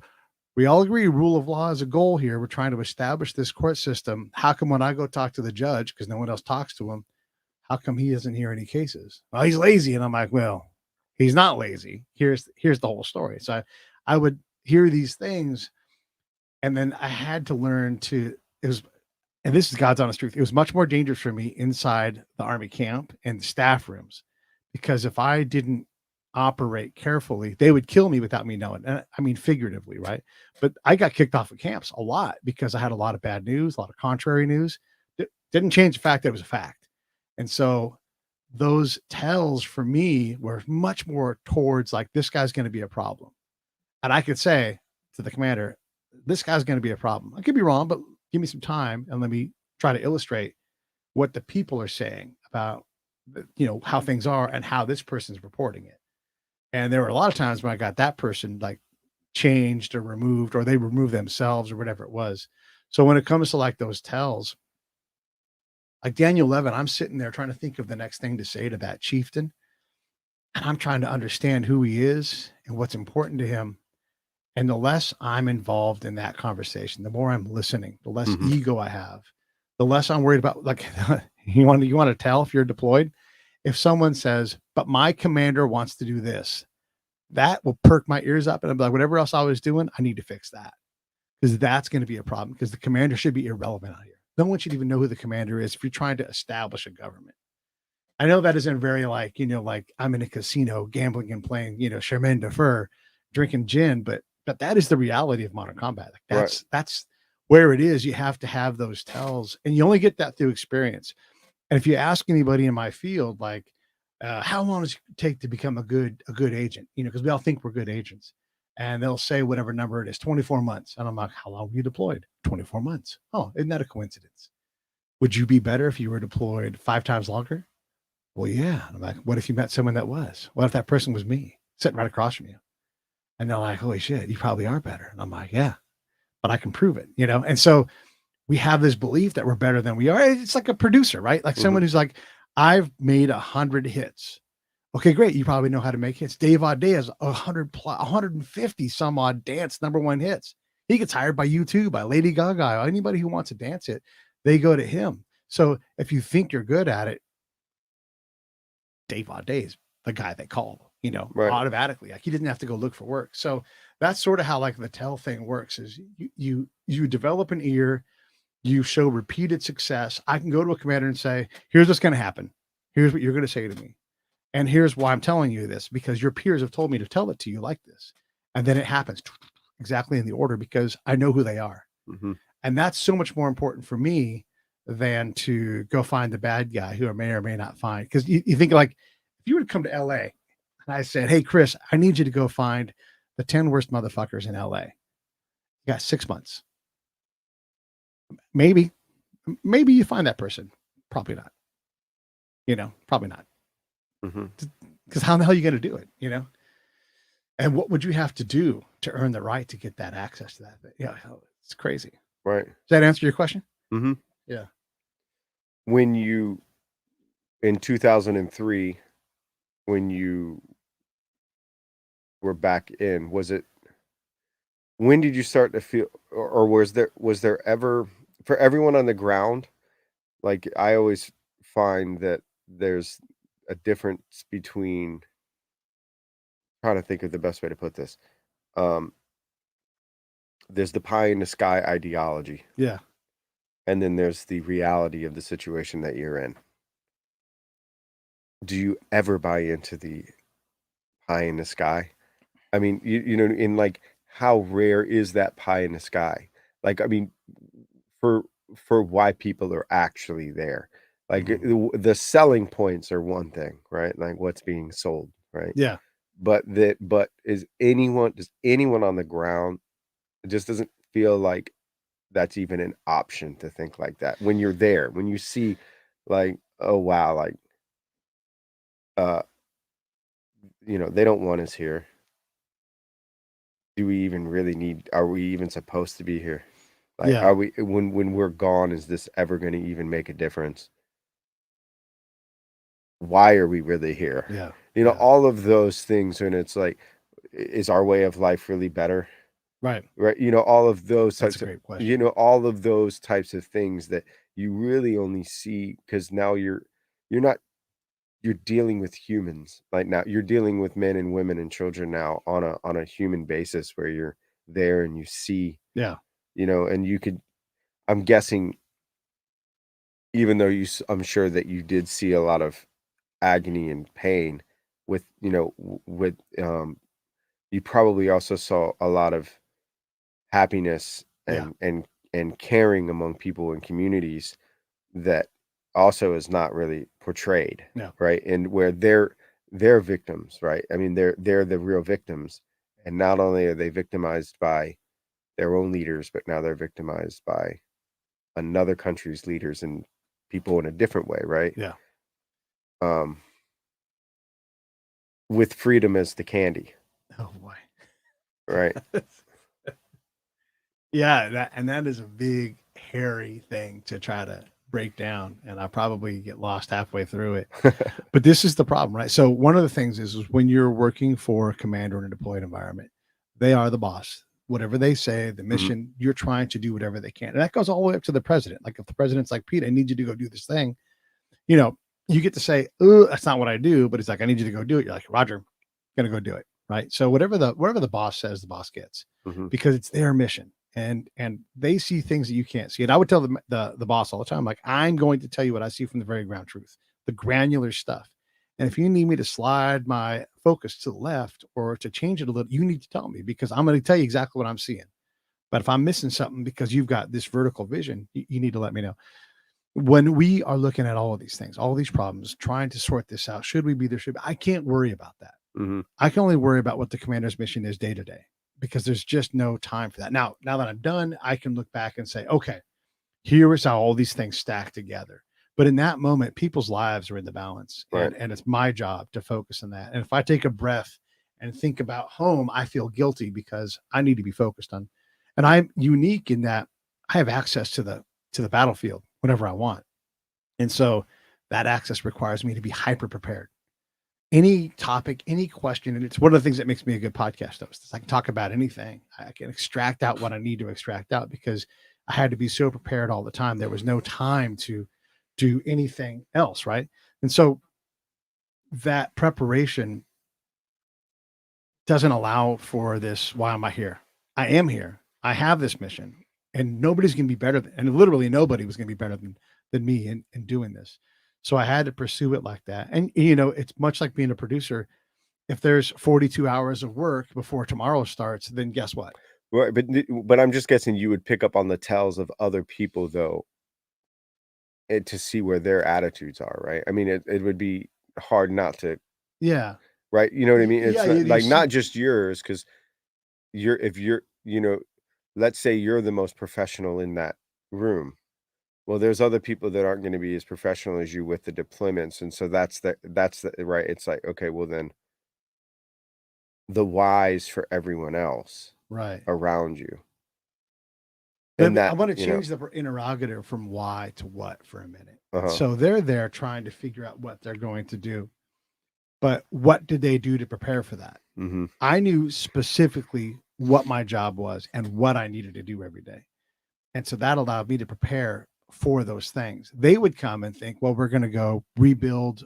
We all agree rule of law is a goal here. We're trying to establish this court system. How come when I go talk to the judge, because no one else talks to him, how come he doesn't hear any cases? Well, he's lazy. And I'm like, well, he's not lazy. Here's the whole story. So I would hear these things, and then I had to learn to, it was, and this is God's honest truth, it was much more dangerous for me inside the Army camp and staff rooms, because if I didn't operate carefully, they would kill me without me knowing. And I mean, figuratively, right? But I got kicked off of camps a lot because I had a lot of bad news, a lot of contrary news. Didn't change the fact that it was a fact. And so those tells for me were much more towards like, this guy's going to be a problem. And I could say to the commander, this guy's going to be a problem. I could be wrong, but give me some time and let me try to illustrate what the people are saying about, how things are and how this person's reporting it. And there were a lot of times when I got that person like changed or removed, or they removed themselves or whatever it was. So when it comes to like those tells, like Daniel Levin, I'm sitting there trying to think of the next thing to say to that chieftain. And I'm trying to understand who he is and what's important to him. And the less I'm involved in that conversation, the more I'm listening, the less ego I have, the less I'm worried about, like, you want to tell if you're deployed, if someone says, but my commander wants to do this, that will perk my ears up. And I'm like, whatever else I was doing, I need to fix that, because that's going to be a problem, because the commander should be irrelevant out here. No one should even know who the commander is if you're trying to establish a government. I know that isn't very like, like I'm in a casino gambling and playing, chemin de fer, drinking gin, but that is the reality of modern combat. Like that's where it is. You have to have those tells, and you only get that through experience. And if you ask anybody in my field, like, how long does it take to become a good agent? Because we all think we're good agents, and they'll say whatever number it is, 24 months. And I'm like, how long were you deployed? 24 months. Oh, isn't that a coincidence? Would you be better if you were deployed 5 times longer? Well, yeah. And I'm like, what if you met someone that was? What if that person was me sitting right across from you? And they're like, holy shit, you probably are better. And I'm like, yeah, but I can prove it, And so we have this belief that we're better than we are. It's like a producer, right? Like someone who's like, I've made 100 hits. Okay, great. You probably know how to make hits. Dave Audet has 150 some odd dance #1 hits. He gets hired by U2, by Lady Gaga, anybody who wants to dance it, they go to him. So if you think you're good at it, Dave Audet is the guy they call, automatically. Like he didn't have to go look for work. So that's sort of how like the tell thing works, is you develop an ear, you show repeated success. I can go to a commander and say, here's what's going to happen. Here's what you're going to say to me. And here's why I'm telling you this, because your peers have told me to tell it to you like this. And then it happens exactly in the order, because I know who they are. And that's so much more important for me than to go find the bad guy who I may or may not find. Because you think, like, if you were to come to LA and I said, hey, Chris, I need you to go find the 10 worst motherfuckers in LA. You got 6 months. Maybe you find that person. Probably not. Probably not. Because how the hell are you going to do it? And what would you have to do to earn the right to get that access to that? Yeah, it's crazy. Right. Does that answer your question? Yeah. When you, in 2003, when you were back in, when did you start to feel, or was there ever, for everyone on the ground, like I always find that there's a difference between, trying to think of the best way to put this. There's the pie in the sky ideology. Yeah. And then there's the reality of the situation that you're in. Do you ever buy into the pie in the sky? I mean, in like, how rare is that pie in the sky? Like, I mean, for why people are actually there. Like the selling points are one thing, right? Like what's being sold, right? Yeah. But does anyone on the ground, it just doesn't feel like that's even an option to think like that when you're there, when you see like, oh wow, like they don't want us here. Do we even really are we even supposed to be here? Like, are we, when we're gone, is this ever going to even make a difference? Why are we really here? Yeah. All of those things. And it's like, is our way of life really better? Right. right? All of those That's types a of, great question. all of those types of things that you really only see because now you're not you're dealing with humans. Like now you're dealing with men and women and children now on a human basis where you're there and you see, Yeah. and you could, I'm guessing, even though I'm sure that you did see a lot of agony and pain with, with, you probably also saw a lot of happiness Yeah. and caring among people and communities that also is not really portrayed, No. right? And where they're victims, right? I mean, they're the real victims, and not only are they victimized by their own leaders, but now they're victimized by another country's leaders and people in a different way, right? Yeah. Um, with freedom as the candy, Oh boy. right? Yeah, that is a big, hairy thing to try to break down, and I probably get lost halfway through it. But this is the problem, right? So one of the things is when you're working for a commander in a deployed environment, they are the boss. Whatever they say, the Mhm. mission, you're trying to do whatever they can. And that goes all the way up to the president. Like if the president's like, Pete, I need you to go do this thing, you know, you get to say, oh, that's not what I do, but it's like, I need you to go do it. You're like, Roger, gonna go do it. Right. So whatever the boss says, the boss gets, Mhm. because it's their mission. And they see things that you can't see. And I would tell the boss all the time, like, I'm going to tell you what I see from the very ground truth, the granular stuff. And if you need me to slide my focus to the left or to change it a little, you need to tell me, because I'm going to tell you exactly what I'm seeing. But if I'm missing something because you've got this vertical vision, you need to let me know. When we are looking at all of these things, all of these problems, trying to sort this out, should we be there? Should I can't worry about that. Mhm. I can only worry about what the commander's mission is day to day, because there's just no time for that. Now that I'm done, I can look back and say, okay, here is how all these things stack together. But in that moment, people's lives are in the balance, Right. and it's my job to focus on that. And if I take a breath and think about home, I feel guilty because I need to be focused on. And I'm unique in that I have access to the battlefield whenever I want. And so that access requires me to be hyper prepared. Any topic, any question, and it's one of the things that makes me a good podcast host. Is I can talk about anything. I can extract out what I need to extract out, because I had to be so prepared all the time. There was no time to do anything else, right? And so that preparation doesn't allow for this. Why am I here? I am here. I have this mission, and nobody's going to be better than, and literally nobody was going to be better than me in doing this. So I had to pursue it like that. And it's much like being a producer. If there's 42 hours of work before tomorrow starts, then guess what? Right, but I'm just guessing you would pick up on the tells of other people though, to see where their attitudes are, right? I mean, it would be hard not to, Yeah. right? You know what I mean? Yeah. It's You, not, you like, see, not just yours, because if you're, let's say you're the most professional in that room. Well, there's other people that aren't going to be as professional as you with the deployments, and so that's the right. It's like, okay, well then the whys for everyone else right. around you, and I that, want to change the interrogative from why to what for a minute. uh-huh. So they're there trying to figure out what they're going to do, but what did they do to prepare for that? Mm-hmm. I knew specifically what my job was and what I needed to do every day. And so that allowed me to prepare for those things. They would come and think, well, we're going to go rebuild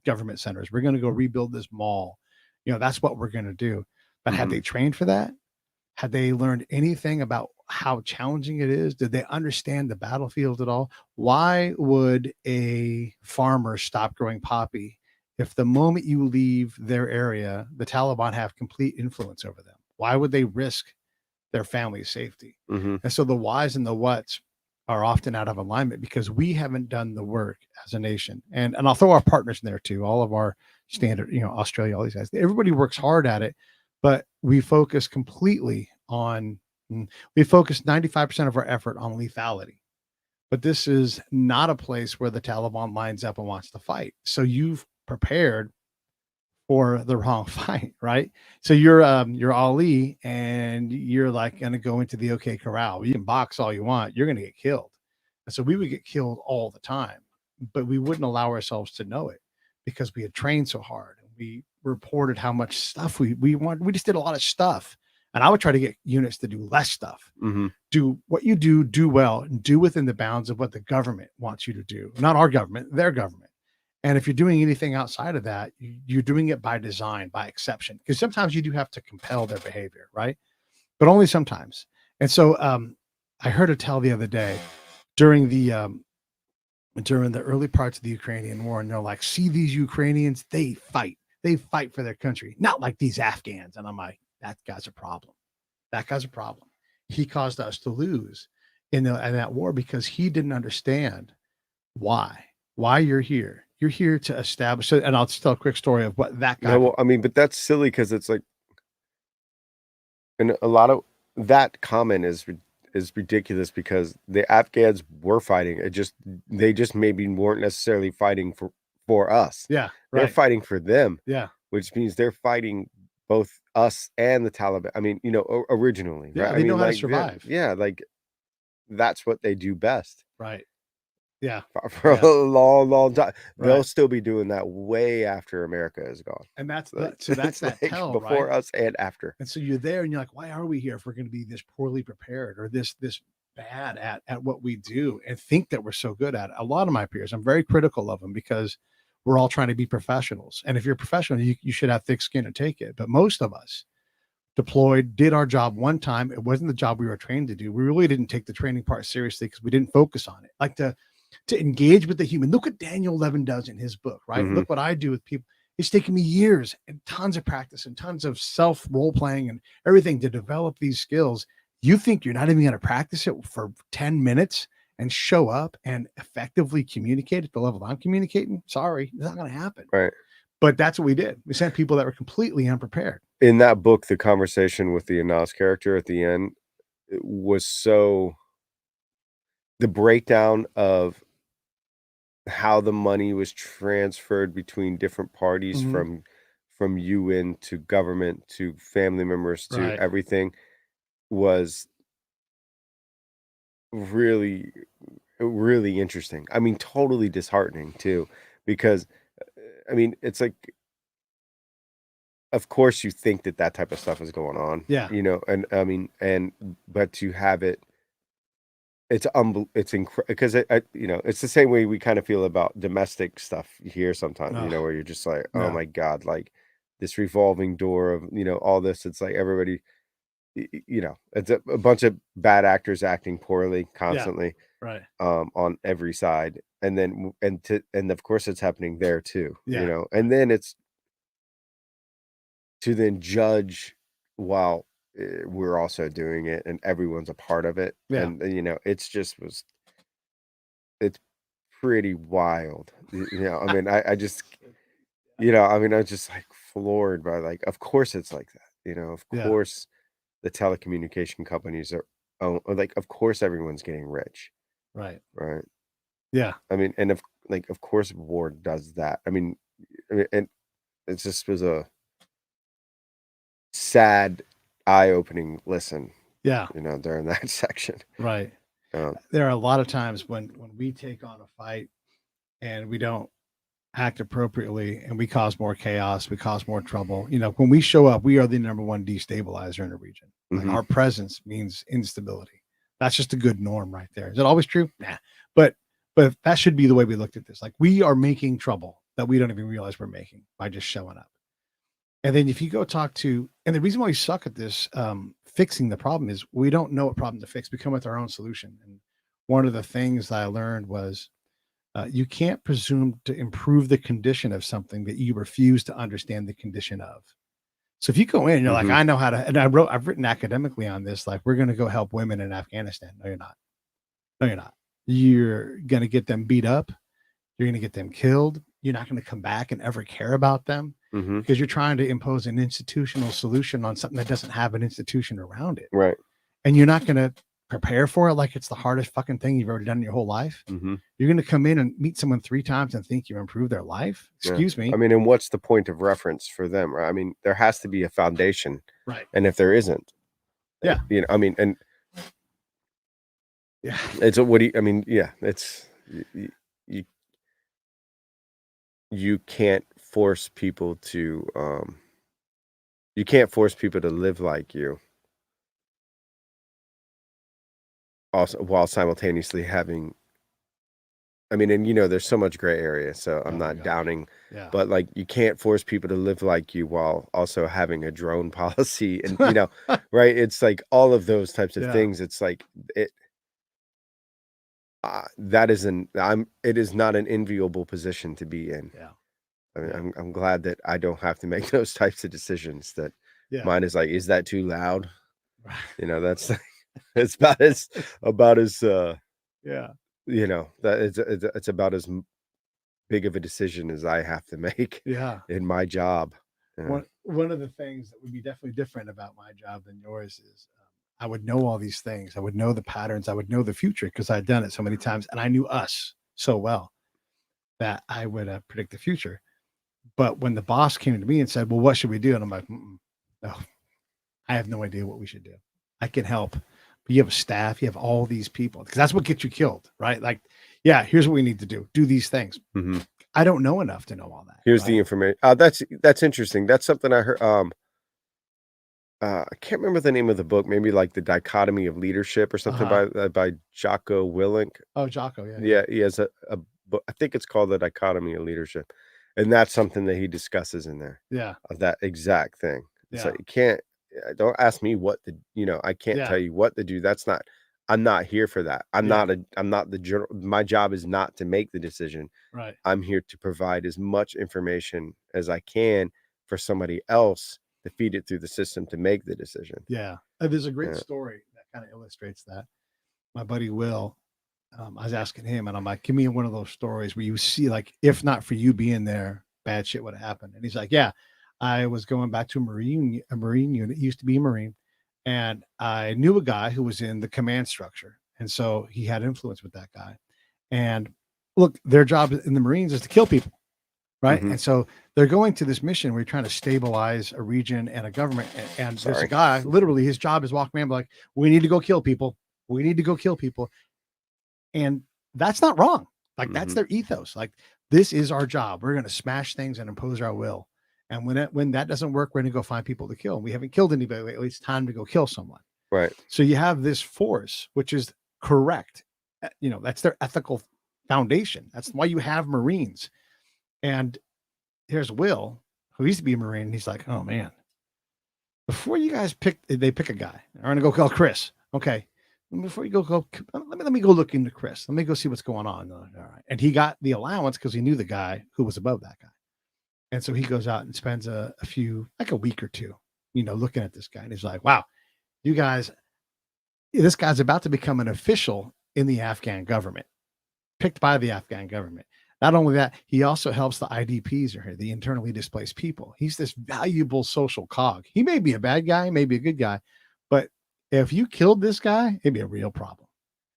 government centers. We're going to go rebuild this mall. That's what we're going to do. But had Mm-hmm. they trained for that? Had they learned anything about how challenging it is? Did they understand the battlefield at all? Why would a farmer stop growing poppy if the moment you leave their area, the Taliban have complete influence over them? Why would they risk their family's safety? Mm-hmm. And so the whys and the whats are often out of alignment because we haven't done the work as a nation. And I'll throw our partners in there too. All of our standard, Australia, all these guys, everybody works hard at it, but we focus completely on, we focus 95% of our effort on lethality. But this is not a place where the Taliban lines up and wants to fight. So you've prepared for the wrong fight, right? So you're Ali, and you're like going to go into the OK Corral. You can box all you want, you're going to get killed. And so we would get killed all the time, but we wouldn't allow ourselves to know it because we had trained so hard. And we reported how much stuff we want. We just did a lot of stuff. And I would try to get units to do less stuff. Mm-hmm. Do what you do well, and do within the bounds of what the government wants you to do. Not our government, their government. And if you're doing anything outside of that, you're doing it by design, by exception, because sometimes you do have to compel their behavior, right? But only sometimes. And so I heard a tell the other day during the early parts of the Ukrainian war, and they're like, see these Ukrainians, they fight for their country, not like these Afghans. And I'm like, that guy's a problem. That guy's a problem. He caused us to lose in that war because he didn't understand why you're here. You're here to establish. And I'll just tell a quick story of what that guy. No, well, I mean, but that's silly because it's like, and a lot of that comment is ridiculous because the Afghans were fighting. They just maybe weren't necessarily fighting for us. Yeah, they're right. fighting for them. Yeah, which means they're fighting both us and the Taliban. I mean, originally, yeah, right? they I mean, know how to like, survive. yeah, like that's what they do best. Right. Yeah. For a long, long time. They'll Right. still be doing that way after America is gone. And that's Like, so that's that like tell, before right? us and after. And so you're there and you're like, why are we here if we're going to be this poorly prepared or this bad at what we do and think that we're so good at it? A lot of my peers, I'm very critical of them because we're all trying to be professionals. And if you're a professional, you should have thick skin to take it. But most of us deployed, did our job one time. It wasn't the job we were trained to do. We really didn't take the training part seriously because we didn't focus on it. Like to engage with the human. Look what Daniel Levin does in his book, right? Mhm. Look what I do with people. It's taken me years and tons of practice and tons of self role playing and everything to develop these skills. You think you're not even going to practice it for 10 minutes and show up and effectively communicate at the level I'm communicating? Sorry, it's not going to happen. Right. But that's what we did. We sent people that were completely unprepared. In that book, the conversation with the Anas character at the end, it was so the breakdown of how the money was transferred between different parties Mhm. from UN to government to family members to Right. everything was really, really interesting. I mean, totally disheartening too, because I mean, it's like, of course you think that type of stuff is going on, Yeah. and I mean, but to have it, it's incredible because it's the same way we kind of feel about domestic stuff here sometimes, Ugh. where you're just like, oh No. my God, like this revolving door of, all this. It's like everybody, it's a bunch of bad actors acting poorly constantly, Right. on every side. And then, and of course it's happening there too, Yeah. and then it's to then judge while we're also doing it and everyone's a part of it. Yeah. And, it's it's pretty wild. I mean, I just, I mean, I was just like floored by like, of course it's like that, of Yeah. course the telecommunication companies are, like, of course everyone's getting rich. Right. Right. Yeah. I mean, and of course war does that. I mean, and it just was a sad, eye-opening listen, Yeah. during that section. Right. Um, There are a lot of times when we take on a fight and we don't act appropriately and we cause more chaos, we cause more trouble. When we show up, we are the number one destabilizer in a region. Like Mhm. our presence means instability. That's just a good norm right there. Is it always true? Nah. But that should be the way we looked at this. Like we are making trouble that we don't even realize we're making by just showing up. And then if you go talk to, and the reason why we suck at this fixing the problem is we don't know what problem to fix. We come with our own solution. And one of the things that I learned was you can't presume to improve the condition of something that you refuse to understand the condition of. So if you go in, you're like, Mhm. I know how to, and I've written academically on this, like we're going to go help women in Afghanistan. No, you're not. No, you're not. You're going to get them beat up. You're going to get them killed. You're not going to come back and ever care about them Mhm. because you're trying to impose an institutional solution on something that doesn't have an institution around it. Right. And you're not going to prepare for it like it's the hardest fucking thing you've ever done in your whole life. Mhm. You're going to come in and meet someone 3 times and think you improved their life. Yeah. Excuse me. I mean, and what's the point of reference for them, right? I mean, there has to be a foundation, Right. and if there isn't, Yeah. I mean, and Yeah. it's a what do you, I mean, yeah, it's you you can't force people to you can't force people to live like you. also while simultaneously having, I mean, and there's so much gray area, so I'm Oh my not gosh. downing, Yeah. but like you can't force people to live like you while also having a drone policy, and right? It's like all of those types of Yeah. things. It's like it that isn't it is not an enviable position to be in. Yeah. I mean, Yeah. I'm glad that I don't have to make those types of decisions. That Yeah. mine is like, is that too loud? Right. That's it's about as Yeah. that it's about as big of a decision as I have to make Yeah. in my job. Yeah. One of the things that would be definitely different about my job than yours is I would know all these things. I would know the patterns. I would know the future because I'd done it so many times, and I knew us so well that I would predict the future. But when the boss came to me and said, "Well, what should we do?" and I'm like, "No, I have no idea what we should do. I can help, but you have a staff. You have all these people because that's what gets you killed, right? Like, yeah, here's what we need to do. Do these things. Mm-hmm. I don't know enough to know all that. Here's right? the information. That's interesting. That's something I heard. I can't remember the name of the book. Maybe like The Dichotomy of Leadership or something by Jocko Willink. Oh, Jocko, yeah. Yeah, he has a book. I think it's called The Dichotomy of Leadership, and that's something that he discusses in there. Yeah. Of that exact thing. It's Yeah. like you can't. Don't ask me what to. I can't tell you what to do. That's not. I'm not here for that. I'm not the journal. My job is not to make the decision. Right. I'm here to provide as much information as I can for somebody else to feed it through the system to make the decision. Yeah. There's a great story that kind of illustrates that. My buddy Will, I was asking him, and I'm like, give me one of those stories where you see, like, if not for you being there, bad shit would have happened. And he's like, yeah, I was going back to a Marine unit. He used to be a Marine. And I knew a guy who was in the command structure. And so he had influence with that guy. And look, their job in the Marines is to kill people. Right. Mm-hmm. And so they're going to this mission where you're trying to stabilize a region and a government. And there's a guy, literally, his job is walking around like, we need to go kill people. We need to go kill people. And that's not wrong. Like, that's their ethos. Like, this is our job. We're going to smash things and impose our will. And when that doesn't work, we're going to go find people to kill. And we haven't killed anybody lately. It's time to go kill someone. Right. So you have this force, which is correct. That's their ethical foundation. That's why you have Marines. And here's Will, who used to be a Marine. And he's like, oh, man, before you guys pick a guy, I'm going to go kill Chris. Okay. Before you go, let me go look into Chris. Let me go see what's going on. All right. And he got the allowance because he knew the guy who was above that guy. And so he goes out and spends a week or two, looking at this guy. And he's like, wow, you guys, this guy's about to become an official in the Afghan government, picked by the Afghan government. Not only that, he also helps the IDPs, or the internally displaced people. He's this valuable social cog. He may be a bad guy, maybe a good guy, but if you killed this guy, it'd be a real problem.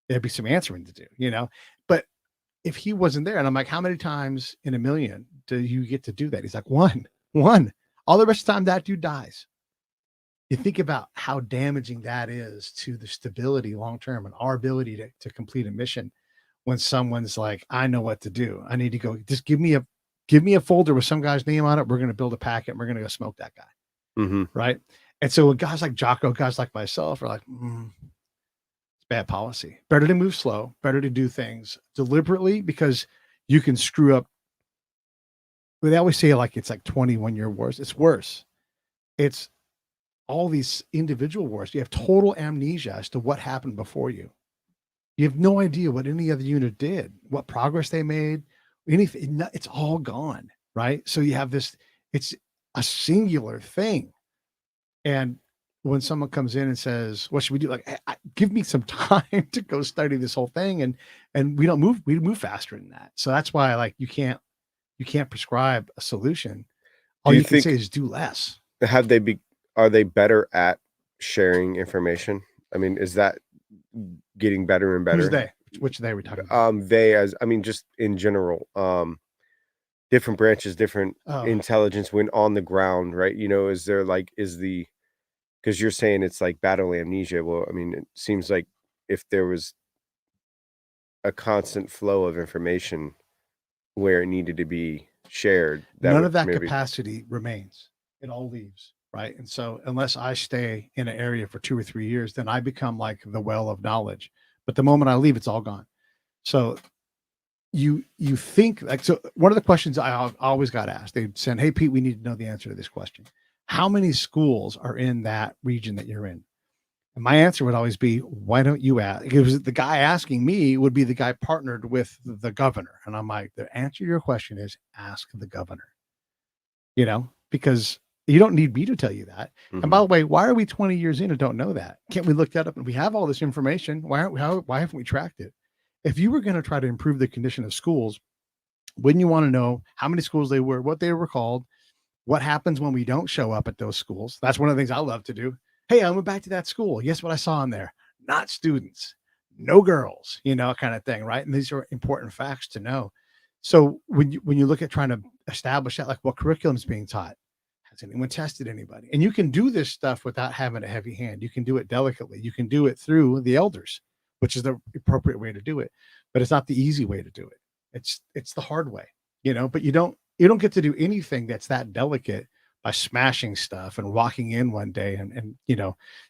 There'd be some answering to do, but if he wasn't there, and I'm like, how many times in a million do you get to do that? He's like, one, all the rest of the time that dude dies. You think about how damaging that is to the stability long-term and our ability to complete a mission. When someone's like, I know what to do. I need to go, just give me a folder with some guy's name on it. We're going to build a packet and we're going to go smoke that guy. Mm-hmm. Right. And so when guys like Jocko, guys like myself are like, it's bad policy. Better to move slow, better to do things deliberately, because you can screw up. They always say like, it's like 21-year wars. It's worse. It's all these individual wars. You have total amnesia as to what happened before you. You have no idea what any other unit did, what progress they made, anything. It's all gone, right? So you have this, it's a singular thing. And when someone comes in and says, what should we do? Like, give me some time to go study this whole thing. And we move faster than that. So that's why, like, you can't prescribe a solution. All you can say is do less. Are they better at sharing information? I mean, is that getting better and better? Who's they? Which they were talking about? They, as I mean, just in general, different branches, different intelligence when on the ground, right? Is there because you're saying it's like battle amnesia. Well, I mean, it seems like if there was a constant flow of information where it needed to be shared, none of that capacity remains. It all leaves. Right. And so unless I stay in an area for 2 or 3 years, then I become like the well of knowledge. but the moment I leave, it's all gone. So you think like, so one of the questions I always got asked, they'd send, hey Pete, we need to know the answer to this question. How many schools are in that region that you're in? And my answer would always be, why don't you ask? Because the guy asking me would be the guy partnered with the governor. And I'm like, the answer to your question is ask the governor, because you don't need me to tell you that. Mhm. And by the way, why are we 20 years in and don't know that? Can't we look that up? And we have all this information. Why haven't we tracked it? If you were going to try to improve the condition of schools, wouldn't you want to know how many schools they were, what they were called, what happens when we don't show up at those schools? That's one of the things I love to do. Hey, I went back to that school. Guess what I saw in there? Not students, no girls, kind of thing, right? And these are important facts to know. So when you look at trying to establish that, like what curriculum is being taught, has anyone tested anybody? And you can do this stuff without having a heavy hand. You can do it delicately. You can do it through the elders, which is the appropriate way to do it, but it's not the easy way to do it. It's the hard way, but you don't get to do anything that's that delicate by smashing stuff and walking in one day and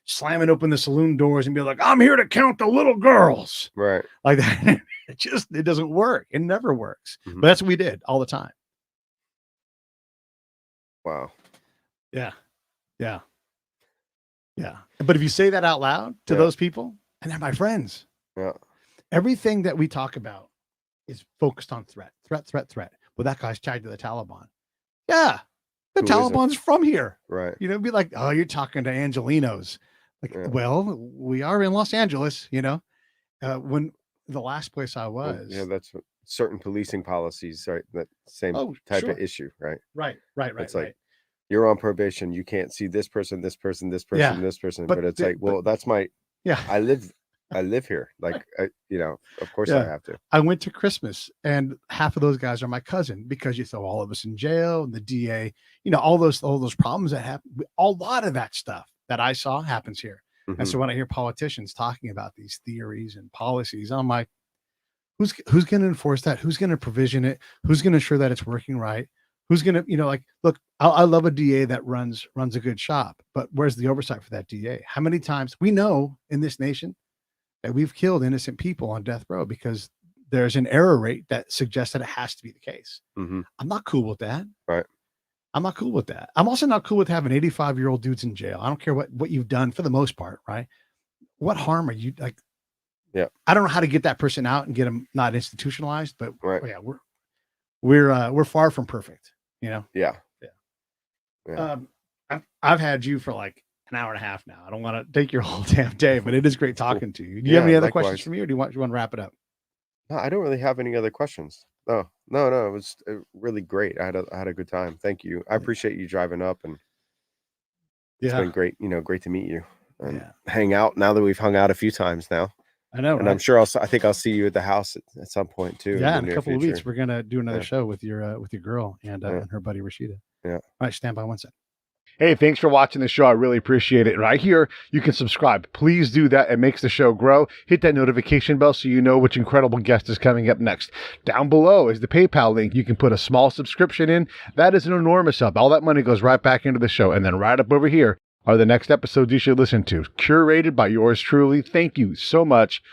slamming open the saloon doors and be like, I'm here to count the little girls. Right. Like that. It doesn't work. It never works. Mhm. But that's what we did all the time. Wow. Yeah. Yeah. Yeah. But if you say that out loud to those people, and they're my friends, everything that we talk about is focused on threat. Well, that guy's tied to the Taliban. Yeah. The Taliban's from here. Right. Be like, oh, you're talking to Angelinos. Like, well, we are in Los Angeles, when the last place I was. Yeah, that's what certain policing policies, right? That same type of issue, right? Right. It's like, you're on probation. You can't see this person, this person, this person, this person. But it's like, well, that's my, I live here. Like, of course I have to. I went to Christmas and half of those guys are my cousin because you throw all of us in jail and the DA, all those problems that happen. A lot of that stuff that I saw happens here. Mm-hmm. And so when I hear politicians talking about these theories and policies, I'm like, who's going to enforce that? Who's going to provision it? Who's going to ensure that it's working right? Who's going to, look, I love a DA that runs a good shop, but where's the oversight for that DA? How many times we know in this nation that we've killed innocent people on death row because there's an error rate that suggests that it has to be the case. Mm-hmm. I'm not cool with that. Right. I'm not cool with that. I'm also not cool with having 85-year-old dudes in jail. I don't care what you've done for the most part, right? What harm are you like? Yeah. I don't know how to get that person out and get them not institutionalized, but we're far from perfect, Yeah. I've had you for like an hour and a half now. I don't want to take your whole damn day, but it is great talking to you. Do you have any other questions for me, or do you want to wrap it up? No, I don't really have any other questions. No. It was really great. I had a good time. Thank you. I appreciate you driving up, and it's been great. Great to meet you and hang out. Now that we've hung out a few times now, I know, and right? I'm sure I think I'll see you at the house at some point too. Yeah, in a couple of weeks, we're gonna do another show with your girl and her buddy Rashida. Yeah. All right, stand by one second. Hey, thanks for watching the show. I really appreciate it. Right here, you can subscribe. Please do that. It makes the show grow. Hit that notification bell so you know which incredible guest is coming up next. Down below is the PayPal link. You can put a small subscription in. That is an enormous help. All that money goes right back into the show. And then right up over here are the next episodes you should listen to, curated by yours truly. Thank you so much